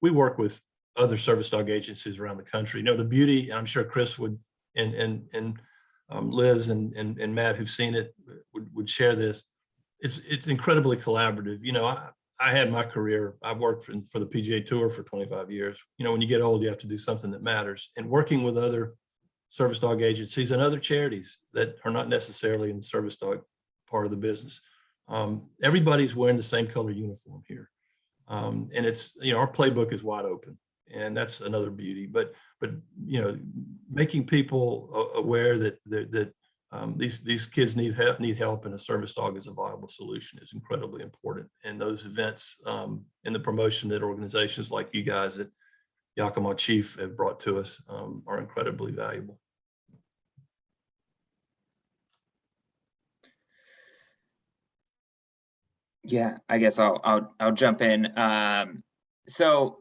we work with other service dog agencies around the country. The beauty, and I'm sure Chris would and Liz and Matt, who've seen it, would share this. It's incredibly collaborative. I had my career. I've worked for the PGA Tour for 25 years. When you get old, you have to do something that matters. And working with other service dog agencies and other charities that are not necessarily in the service dog part of the business. Everybody's wearing the same color uniform here. And it's, our playbook is wide open, and that's another beauty. But making people aware that these kids need help, and a service dog is a viable solution is incredibly important. And those events and the promotion that organizations like you guys at Yakima Chief have brought to us are incredibly valuable. Yeah, I guess I'll jump in. So,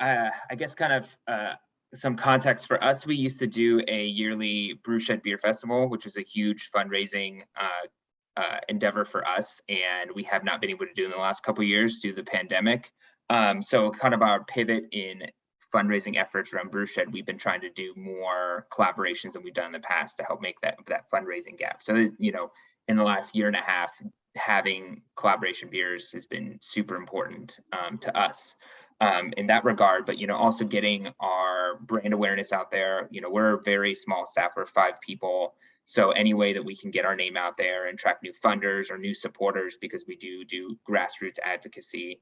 I guess kind of some context for us. We used to do a yearly Brewshed Beer Festival, which was a huge fundraising endeavor for us, and we have not been able to do in the last couple of years due to the pandemic. So kind of our pivot in fundraising efforts around Brewshed, we've been trying to do more collaborations than we've done in the past to help make that fundraising gap. So, in the last year and a half, having collaboration beers has been super important to us in that regard, but also getting our brand awareness out there. We're a very small staff, we're 5 people, so any way that we can get our name out there and attract new funders or new supporters, because we do grassroots advocacy,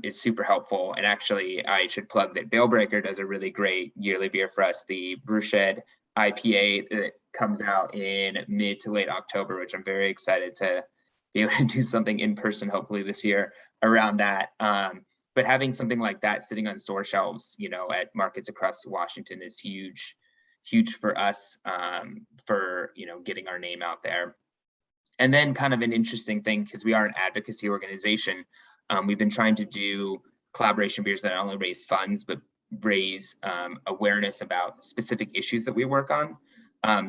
is super helpful. And actually, I should plug that Bailbreaker does a really great yearly beer for us, the Brewshed IPA, that comes out in mid to late October, which I'm very excited to be able to do something in person, hopefully this year, around that. But having something like that sitting on store shelves, at markets across Washington is huge for us, for, getting our name out there. And then kind of an interesting thing, because we are an advocacy organization, we've been trying to do collaboration beers that not only raise funds, but raise awareness about specific issues that we work on.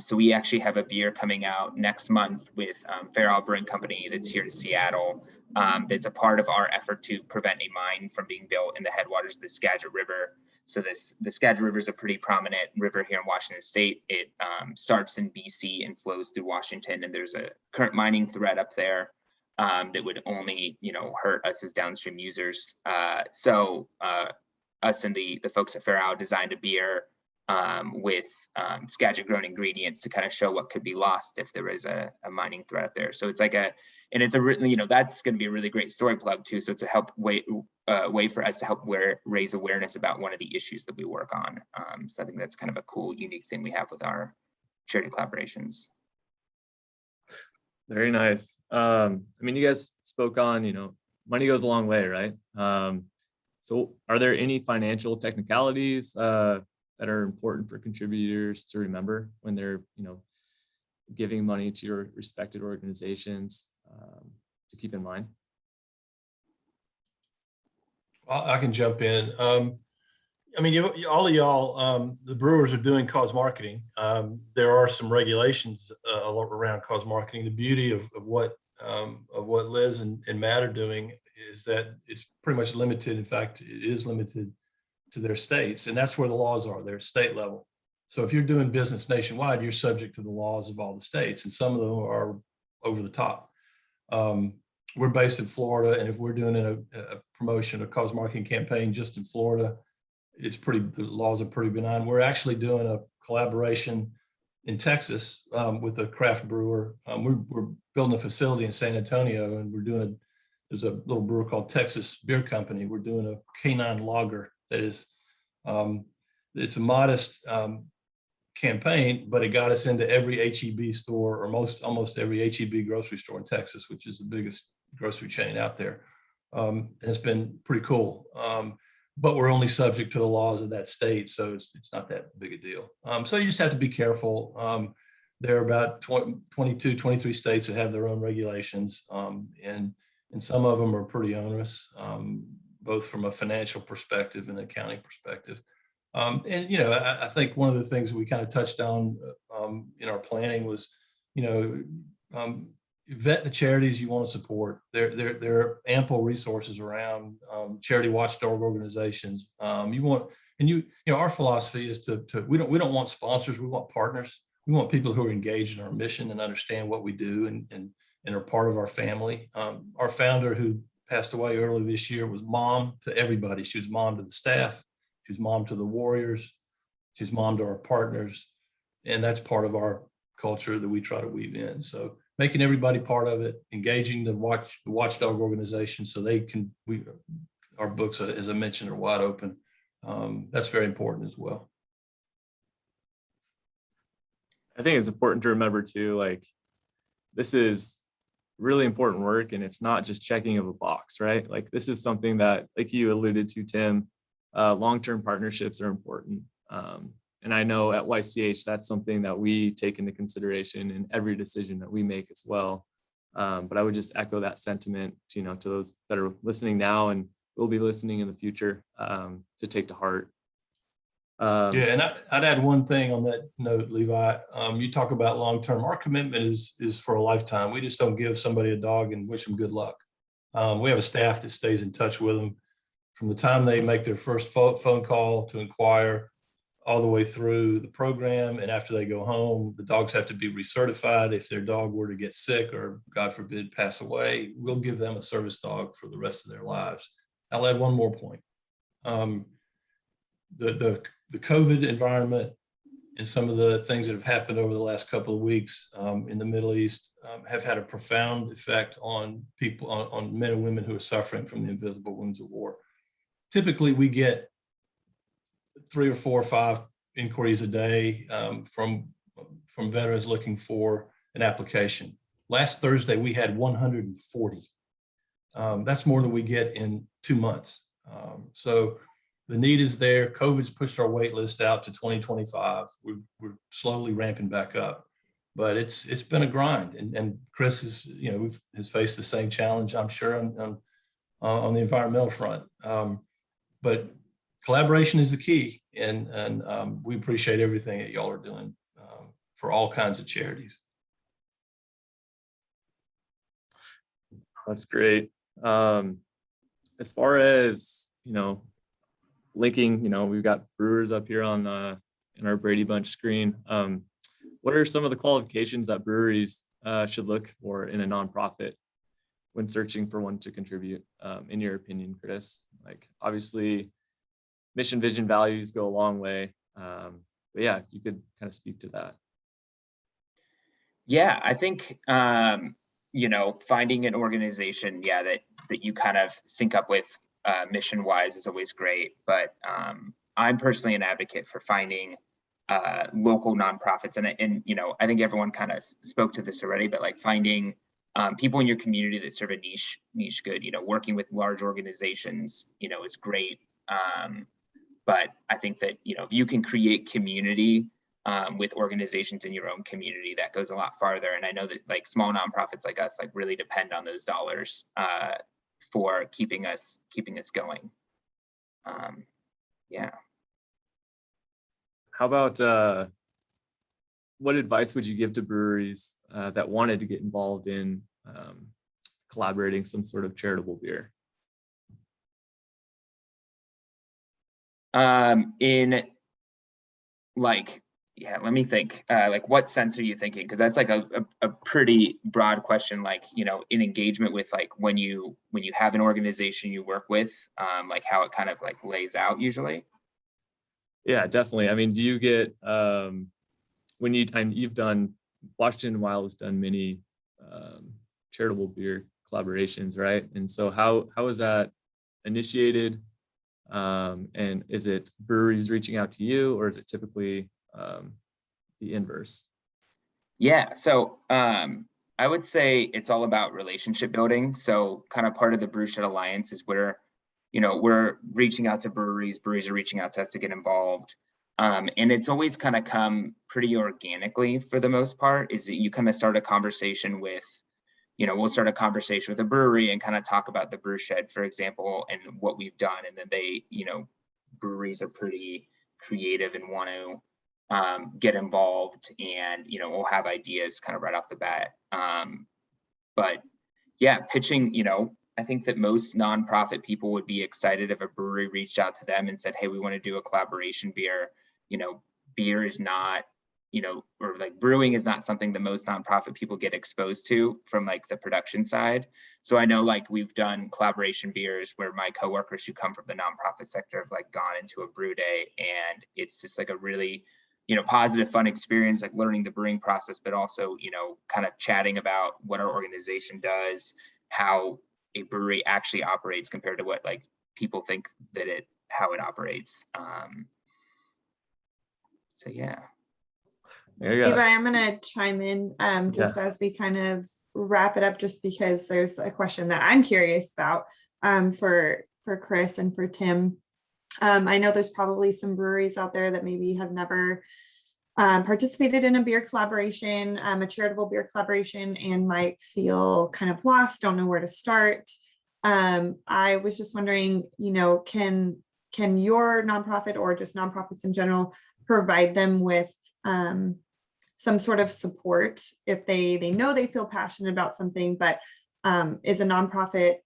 So we actually have a beer coming out next month with Fair Isle Brewing Company that's here to Seattle. That's a part of our effort to prevent a mine from being built in the headwaters of the Skagit River. So the Skagit River is a pretty prominent river here in Washington State. It starts in BC and flows through Washington, and there's a current mining threat up there that would only, hurt us as downstream users. So us and the folks at Fair Isle designed a beer with Skagit grown ingredients to kind of show what could be lost if there is a mining threat up there. So it's like it's a really, that's going to be a really great story plug too. So it's a way for us to help raise awareness about one of the issues that we work on. So I think that's kind of a cool, unique thing we have with our charity collaborations. Very nice. You guys spoke on, money goes a long way, right? So are there any financial technicalities that are important for contributors to remember when they're, giving money to your respected organizations to keep in mind? I can jump in. All of y'all, the brewers are doing cause marketing. There are some regulations around cause marketing. The beauty of what Liz and Matt are doing is that it's pretty much limited. In fact, it is limited to their states, and that's where the laws are. They're at state level. So if you're doing business nationwide, you're subject to the laws of all the states, and some of them are over the top. We're based in Florida, and if we're doing a promotion, a cause marketing campaign just in Florida, the laws are pretty benign. We're actually doing a collaboration in Texas with a craft brewer. We're building a facility in San Antonio, and there's a little brewer called Texas Beer Company. We're doing a canine lager that is, it's a modest campaign, but it got us into every HEB store, or almost every HEB grocery store in Texas, which is the biggest grocery chain out there. And it's been pretty cool. But we're only subject to the laws of that state, so it's not that big a deal. So you just have to be careful. There are about 22, 23 states that have their own regulations, and some of them are pretty onerous, both from a financial perspective and accounting perspective. I think one of the things that we kind of touched on in our planning was, vet the charities you want to support. There are ample resources around charity watchdog organizations. Our philosophy is we don't want sponsors. We want partners. We want people who are engaged in our mission and understand what we do and are part of our family. Our founder, who passed away early this year, was mom to everybody. She was mom to the staff. She was mom to the warriors. She was mom to our partners. And that's part of our culture that we try to weave in. So making everybody part of it, engaging the watchdog organization so our books, as I mentioned, are wide open. That's very important as well. I think it's important to remember too, this is really important work, and it's not just checking of a box, right? This is something that, like you alluded to, Tim, long-term partnerships are important. And I know at YCH, that's something that we take into consideration in every decision that we make as well. But I would just echo that sentiment, to those that are listening now and will be listening in the future, to take to heart. And I'd add one thing on that note, Levi. You talk about long-term. Our commitment is for a lifetime. We just don't give somebody a dog and wish them good luck. We have a staff that stays in touch with them from the time they make their first phone call to inquire, all the way through the program. And after they go home, the dogs have to be recertified. If their dog were to get sick or, God forbid, pass away, we'll give them a service dog for the rest of their lives. I'll add one more point. The COVID environment and some of the things that have happened over the last couple of weeks in the Middle East have had a profound effect on people, on men and women who are suffering from the invisible wounds of war. Typically, we get 3 or 4 or 5 inquiries a day from veterans looking for an application. Last Thursday, we had 140. That's more than we get in 2 months. So the need is there. COVID's pushed our wait list out to 2025. We're slowly ramping back up, but it's been a grind. And Chris has faced the same challenge, I'm sure, on the environmental front. But collaboration is the key, and we appreciate everything that y'all are doing for all kinds of charities. That's great. As far as, linking, we've got brewers up here on in our Brady Bunch screen. What are some of the qualifications that breweries should look for in a nonprofit when searching for one to contribute, in your opinion, Chris? Like, obviously, mission, vision, values go a long way. But yeah, you could kind of speak to that. Yeah, I think finding an organization, that you kind of sync up with mission wise is always great. But I'm personally an advocate for finding local nonprofits, and I think everyone kind of spoke to this already, but like finding people in your community that serve a niche good. Working with large organizations, is great. But I think that if you can create community with organizations in your own community, that goes a lot farther. And I know that like small nonprofits like us really depend on those dollars for keeping us going. Yeah. How about what advice would you give to breweries that wanted to get involved in collaborating some sort of charitable beer? Let me think. What sense are you thinking? Because that's like a pretty broad question. In engagement with when you have an organization you work with, how it kind of lays out usually. Yeah, definitely. I mean, do you get when you've done, Washington Wild has done many charitable beer collaborations, right? And so how is that initiated? And is it breweries reaching out to you, or is it typically the inverse? Yeah, so I would say it's all about relationship building. So kind of part of the Brewshed Alliance is where, we're reaching out to breweries are reaching out to us to get involved. And it's always kind of come pretty organically for the most part, is that you kind of start a conversation with, we'll start a conversation with a brewery and kind of talk about the brew shed, for example, and what we've done. And then they, breweries are pretty creative and want to get involved, and, we'll have ideas kind of right off the bat. But yeah, pitching, I think that most nonprofit people would be excited if a brewery reached out to them and said, hey, we want to do a collaboration beer. Beer is not, or brewing is not something that most nonprofit people get exposed to from the production side. So I know we've done collaboration beers where my coworkers who come from the nonprofit sector have gone into a brew day, and it's just a really, positive, fun experience, learning the brewing process, but also, kind of chatting about what our organization does, how a brewery actually operates compared to what people think that how it operates. So yeah. Levi, I'm going to chime in just as we kind of wrap it up, just because there's a question that I'm curious about for Chris and for Tim. I know there's probably some breweries out there that maybe have never participated in a beer collaboration, a charitable beer collaboration, and might feel kind of lost, don't know where to start. I was just wondering, can your nonprofit, or just nonprofits in general, provide them with some sort of support if they know they feel passionate about something, but is a nonprofit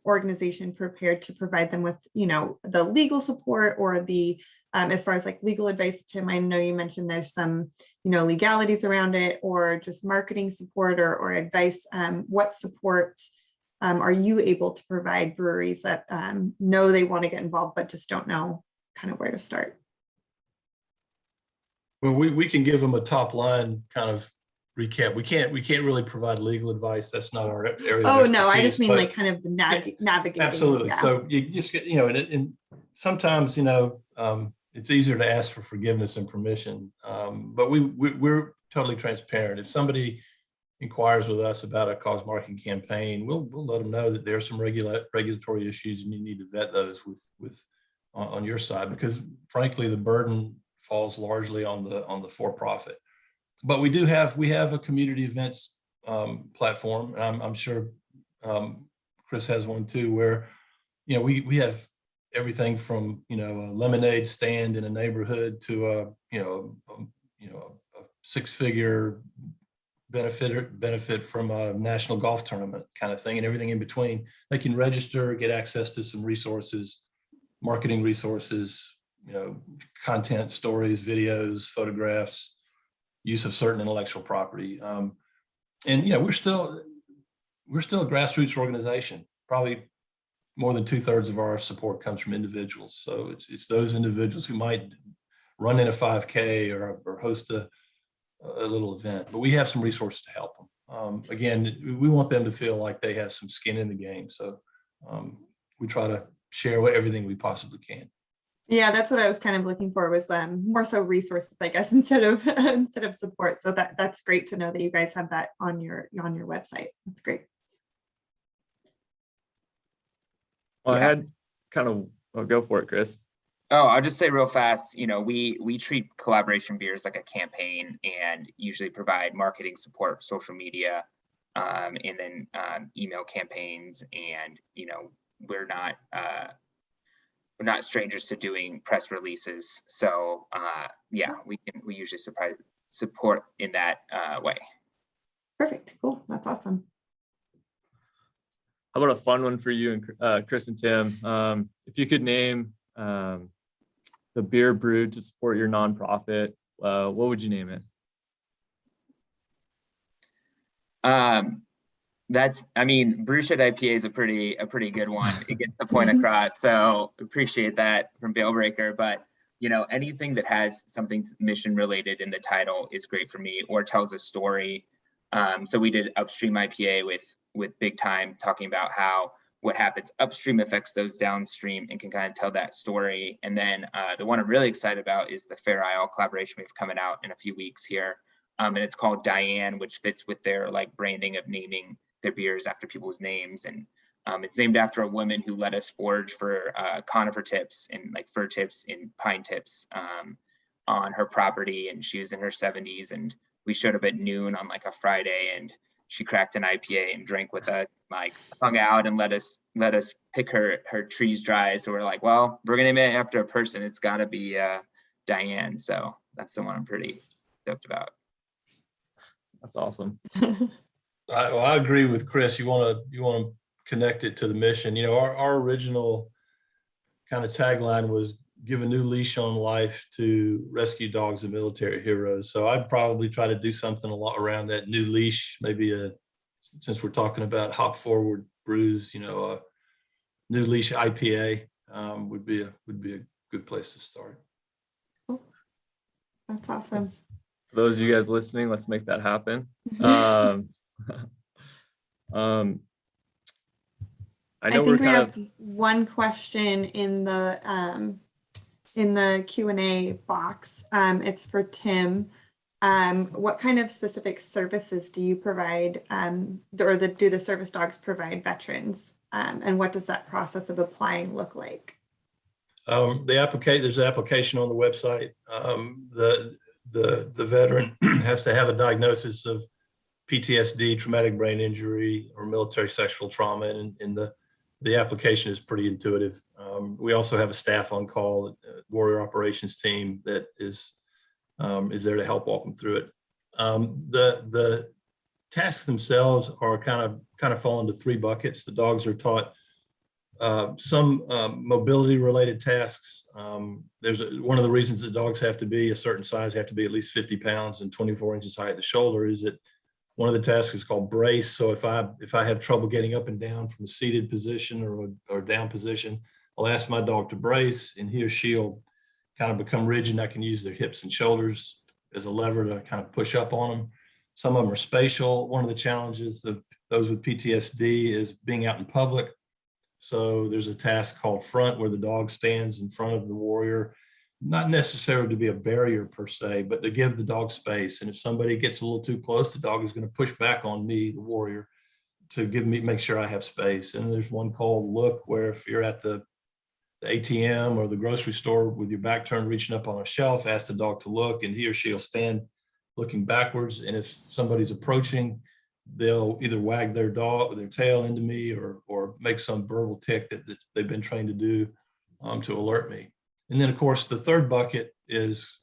organization prepared to provide them with, the legal support or the as far as legal advice? Tim, I know you mentioned there's some, legalities around it, or just marketing support or advice. What support are you able to provide breweries that know they want to get involved, but just don't know kind of where to start? Well, we can give them a top line kind of recap. We can't really provide legal advice. That's not our area. Oh no, I just mean kind of the navigating. Absolutely. Yeah. So you just get, and sometimes, it's easier to ask for forgiveness and permission. But we're totally transparent. If somebody inquires with us about a cause marketing campaign, we'll let them know that there are some regulatory issues, and you need to vet those with on your side, because frankly, the burden falls largely on the for-profit. But we have a community events platform. I'm sure Chris has one too, where we have everything from a lemonade stand in a neighborhood to a six-figure benefit from a national golf tournament kind of thing, and everything in between. They can register, get access to some resources, marketing resources, content, stories, videos, photographs, use of certain intellectual property. And we're still a grassroots organization. Probably more than 2/3 of our support comes from individuals. So it's those individuals who might run in a 5K or host a little event, but we have some resources to help them. Again, we want them to feel like they have some skin in the game. So we try to share everything we possibly can. Yeah, that's what I was kind of looking for, was more so resources, I guess, instead of support. So that's great to know that you guys have that on your website. That's great. Well, Yeah. I had kind of, oh, go for it, Chris. Oh, I'll just say real fast, we treat collaboration beers like a campaign and usually provide marketing support, social media, and then email campaigns. And, we're not strangers to doing press releases. So yeah, we usually support in that way. Perfect. Cool. That's awesome. How about a fun one for you and Chris and Tim? If you could name the beer brewed to support your nonprofit, what would you name it? Brewshed IPA is a pretty good one. It gets the point across. So appreciate that from Bailbreaker. But anything that has something mission related in the title is great for me, or tells a story. So we did Upstream IPA with Big Time, talking about how what happens upstream affects those downstream and can kind of tell that story. And then the one I'm really excited about is the Fair Isle collaboration we have coming out in a few weeks here. And it's called Diane, which fits with their branding of naming their beers after people's names. And it's named after a woman who let us forage for conifer tips and fir tips and pine tips on her property. And she was in her 70s, and we showed up at noon on a Friday, and she cracked an IPA and drank with us, hung out and let us pick her trees dry. So we're like, well, we're gonna name it after a person. It's gotta be Diane. So that's the one I'm pretty stoked about. That's awesome. I agree with Chris. You want to connect it to the mission. Our original kind of tagline was give a new leash on life to rescue dogs and military heroes. So I'd probably try to do something a lot around that new leash. Maybe since we're talking about hop forward brews, a new leash IPA would be a good place to start. Cool. That's awesome. For those of you guys listening, let's make that happen. I know think we have one question in the Q&A box. It's for Tim. What kind of specific services do you provide, or do the service dogs provide veterans? And what does that process of applying look like? There's an application on the website. The veteran has to have a diagnosis of PTSD, traumatic brain injury, or military sexual trauma, and the application is pretty intuitive. We also have a staff on call, warrior operations team that is there to help walk them through it. The tasks themselves are kind of fall into three buckets. The dogs are taught some mobility related tasks. One of the reasons that dogs have to be a certain size, have to be at least 50 pounds and 24 inches high at the shoulder, is that one of the tasks is called brace. So if I have trouble getting up and down from a seated position or down position, I'll ask my dog to brace, and he or she'll kind of become rigid. And I can use their hips and shoulders as a lever to kind of push up on them. Some of them are spatial. One of the challenges of those with PTSD is being out in public. So there's a task called front, where the dog stands in front of the warrior, not necessarily to be a barrier per se, but to give the dog space. And if somebody gets a little too close, the dog is going to push back on me, the warrior, to make sure I have space. And there's one called look, where if you're at the ATM or the grocery store with your back turned, reaching up on a shelf, ask the dog to look, and he or she'll stand looking backwards. And if somebody's approaching, they'll either wag their tail into me or make some verbal tick that they've been trained to do to alert me. And then, of course, the third bucket is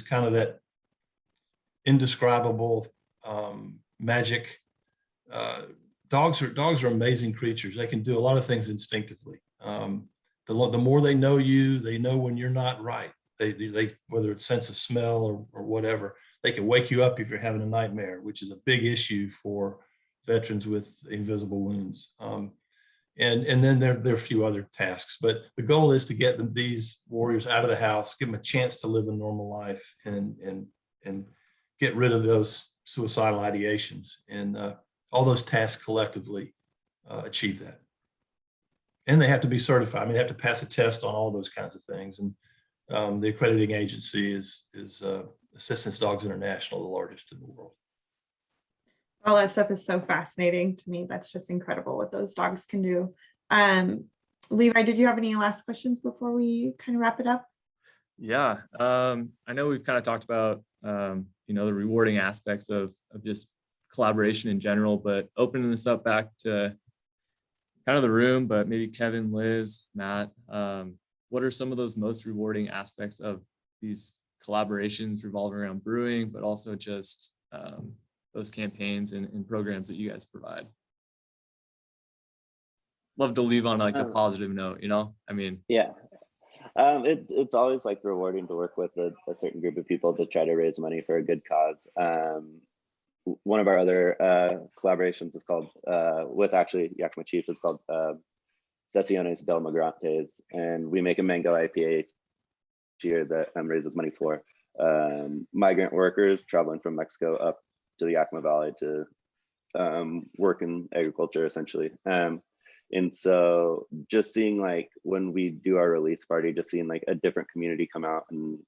kind of that indescribable magic. Dogs are amazing creatures. They can do a lot of things instinctively. The more they know you, they know when you're not right. They whether it's sense of smell or whatever, they can wake you up if you're having a nightmare, which is a big issue for veterans with invisible wounds. And then there are a few other tasks, but the goal is to get these warriors out of the house, give them a chance to live a normal life, and get rid of those suicidal ideations. And all those tasks collectively achieve that. And they have to be certified. I mean, they have to pass a test on all those kinds of things. And the accrediting agency is Assistance Dogs International, the largest in the world. All that stuff is so fascinating to me. That's just incredible what those dogs can do. Levi, did you have any last questions before we kind of wrap it up? Yeah, I know we've kind of talked about, the rewarding aspects of just collaboration in general, but opening this up back to kind of the room, but maybe Kevin, Liz, Matt, what are some of those most rewarding aspects of these collaborations revolving around brewing, but also just those campaigns and programs that you guys provide? Love to leave on like a positive note, I mean. Yeah. It's always like rewarding to work with a certain group of people to try to raise money for a good cause. One of our other collaborations is called, with actually Yakima Chief, is called Sesiones del Migrantes, and we make a mango IPA each year that raises money for migrant workers traveling from Mexico up to the Yakima Valley to work in agriculture, essentially. And so just seeing like when we do our release party, just seeing like a different community come out and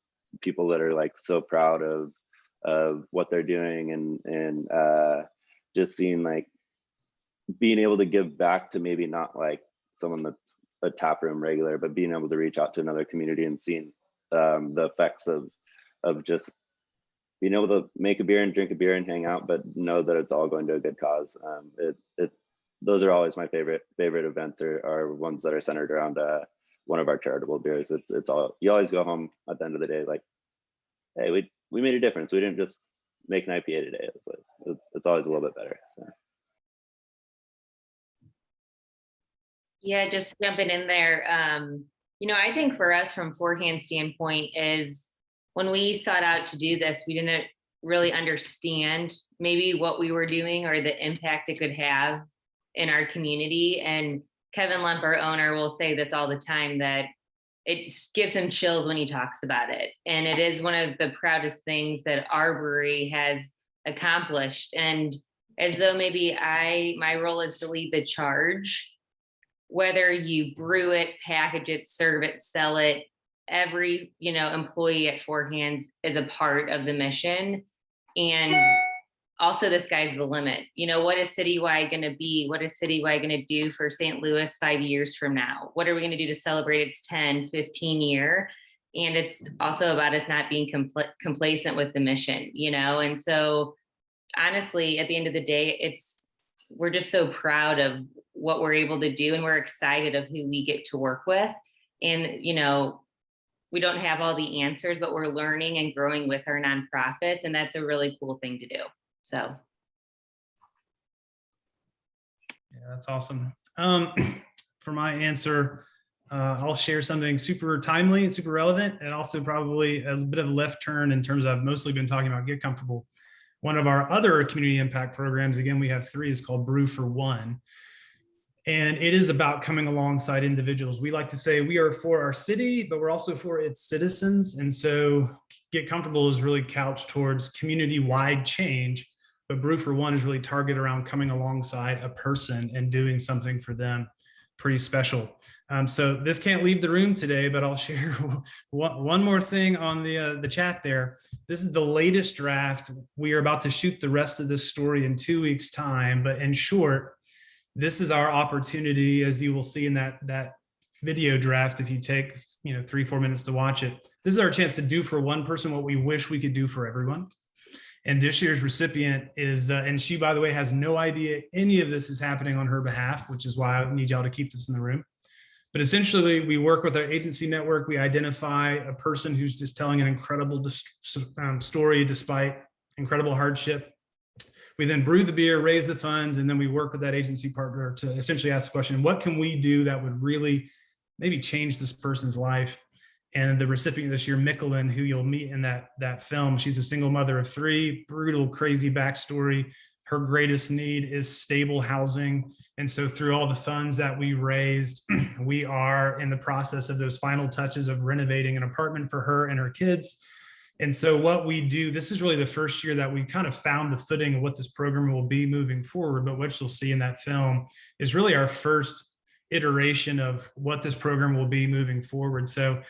people that are like so proud of what they're doing, and just seeing like being able to give back to maybe not like someone that's a tap room regular, but being able to reach out to another community and seeing the effects of just being able to make a beer and drink a beer and hang out, but know that it's all going to a good cause. Those are always my favorite events, are ones that are centered around one of our charitable beers. It's all, you always go home at the end of the day like, hey, we made a difference. We didn't just make an IPA today. It's always a little bit better. So. Yeah, just jumping in there. I think for us from Four Hands standpoint is when we sought out to do this, we didn't really understand maybe what we were doing or the impact it could have in our community. And Kevin Lump, our owner, will say this all the time, that it gives him chills when he talks about it. And it is one of the proudest things that our brewery has accomplished. And as though maybe my role is to lead the charge, whether you brew it, package it, serve it, sell it, every, employee at Four Hands is a part of the mission. And also the sky's the limit. What is Citywide going to be? What is Citywide going to do for St. Louis 5 years from now? What are we going to do to celebrate its 10, 15 year? And it's also about us not being complacent with the mission, And so honestly, at the end of the day, we're just so proud of what we're able to do, and we're excited of who we get to work with. And, we don't have all the answers, but we're learning and growing with our nonprofits, and that's a really cool thing to do. So. Yeah, that's awesome. For my answer, I'll share something super timely and super relevant, and also probably a bit of a left turn in terms of I've mostly been talking about Get Comfortable. One of our other community impact programs, again, we have 3, is called Brew for One. And it is about coming alongside individuals. We like to say we are for our city, but we're also for its citizens. And so Get Comfortable is really couched towards community-wide change, but Brew for One is really targeted around coming alongside a person and doing something for them pretty special. So this can't leave the room today, but I'll share one more thing on the chat there. This is the latest draft. We are about to shoot the rest of this story in 2 weeks' time, but in short, this is our opportunity, as you will see in that video draft, if you take 3-4 minutes to watch it. This is our chance to do for one person what we wish we could do for everyone. And this year's recipient is, and she, by the way, has no idea any of this is happening on her behalf, which is why I need y'all to keep this in the room. But essentially, we work with our agency network. We identify a person who's just telling an incredible story despite incredible hardship. We then brew the beer, raise the funds, and then we work with that agency partner to essentially ask the question, what can we do that would really maybe change this person's life? And the recipient this year, Michelin, who you'll meet in that film, she's a single mother of 3, brutal, crazy backstory. Her greatest need is stable housing. And so through all the funds that we raised, we are in the process of those final touches of renovating an apartment for her and her kids. And so what we do, this is really the first year that we kind of found the footing of what this program will be moving forward. But what you'll see in that film is really our first iteration of what this program will be moving forward. So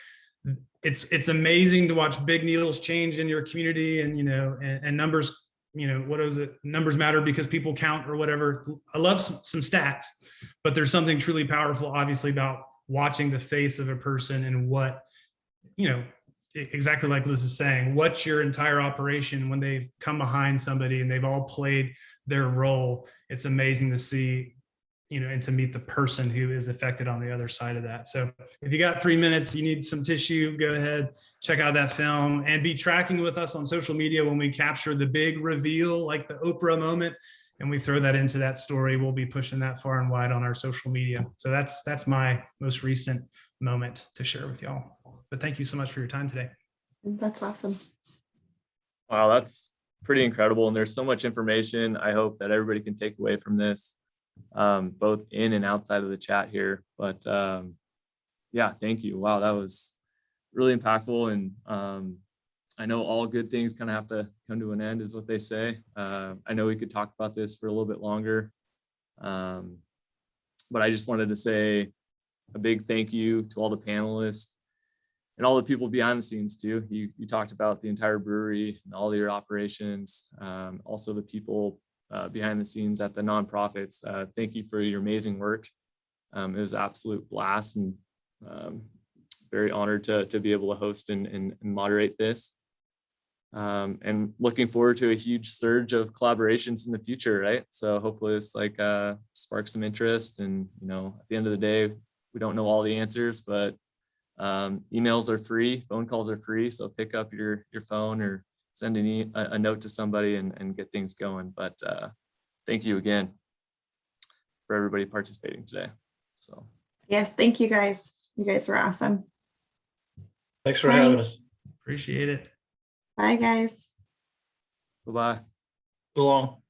it's amazing to watch big needles change in your community, and and numbers, what is it? Numbers matter because people count or whatever. I love some stats, but there's something truly powerful, obviously, about watching the face of a person and what, exactly like Liz is saying, what's your entire operation when they come behind somebody and they've all played their role. It's amazing to see, and to meet the person who is affected on the other side of that. So if you got 3 minutes, you need some tissue, go ahead, check out that film, and be tracking with us on social media when we capture the big reveal, like the Oprah moment, and we throw that into that story. We'll be pushing that far and wide on our social media. So that's my most recent moment to share with y'all. But thank you so much for your time today. That's awesome. Wow, that's pretty incredible. And there's so much information I hope that everybody can take away from this, both in and outside of the chat here. But yeah, thank you. Wow, that was really impactful. And I know all good things kind of have to come to an end, is what they say. I know we could talk about this for a little bit longer. But I just wanted to say a big thank you to all the panelists and all the people behind the scenes too. You talked about the entire brewery and all your operations, also the people behind the scenes at the nonprofits. Thank you for your amazing work. It was an absolute blast, and very honored to be able to host and moderate this. And looking forward to a huge surge of collaborations in the future, right? So hopefully this sparks some interest. And at the end of the day, we don't know all the answers, but emails are free, phone calls are free. So pick up your phone or send a note to somebody and get things going. But thank you again for everybody participating today. So Yes, thank you guys. You guys were awesome. Thanks for Bye. having us. Appreciate it. Bye, guys. bye-bye. So long.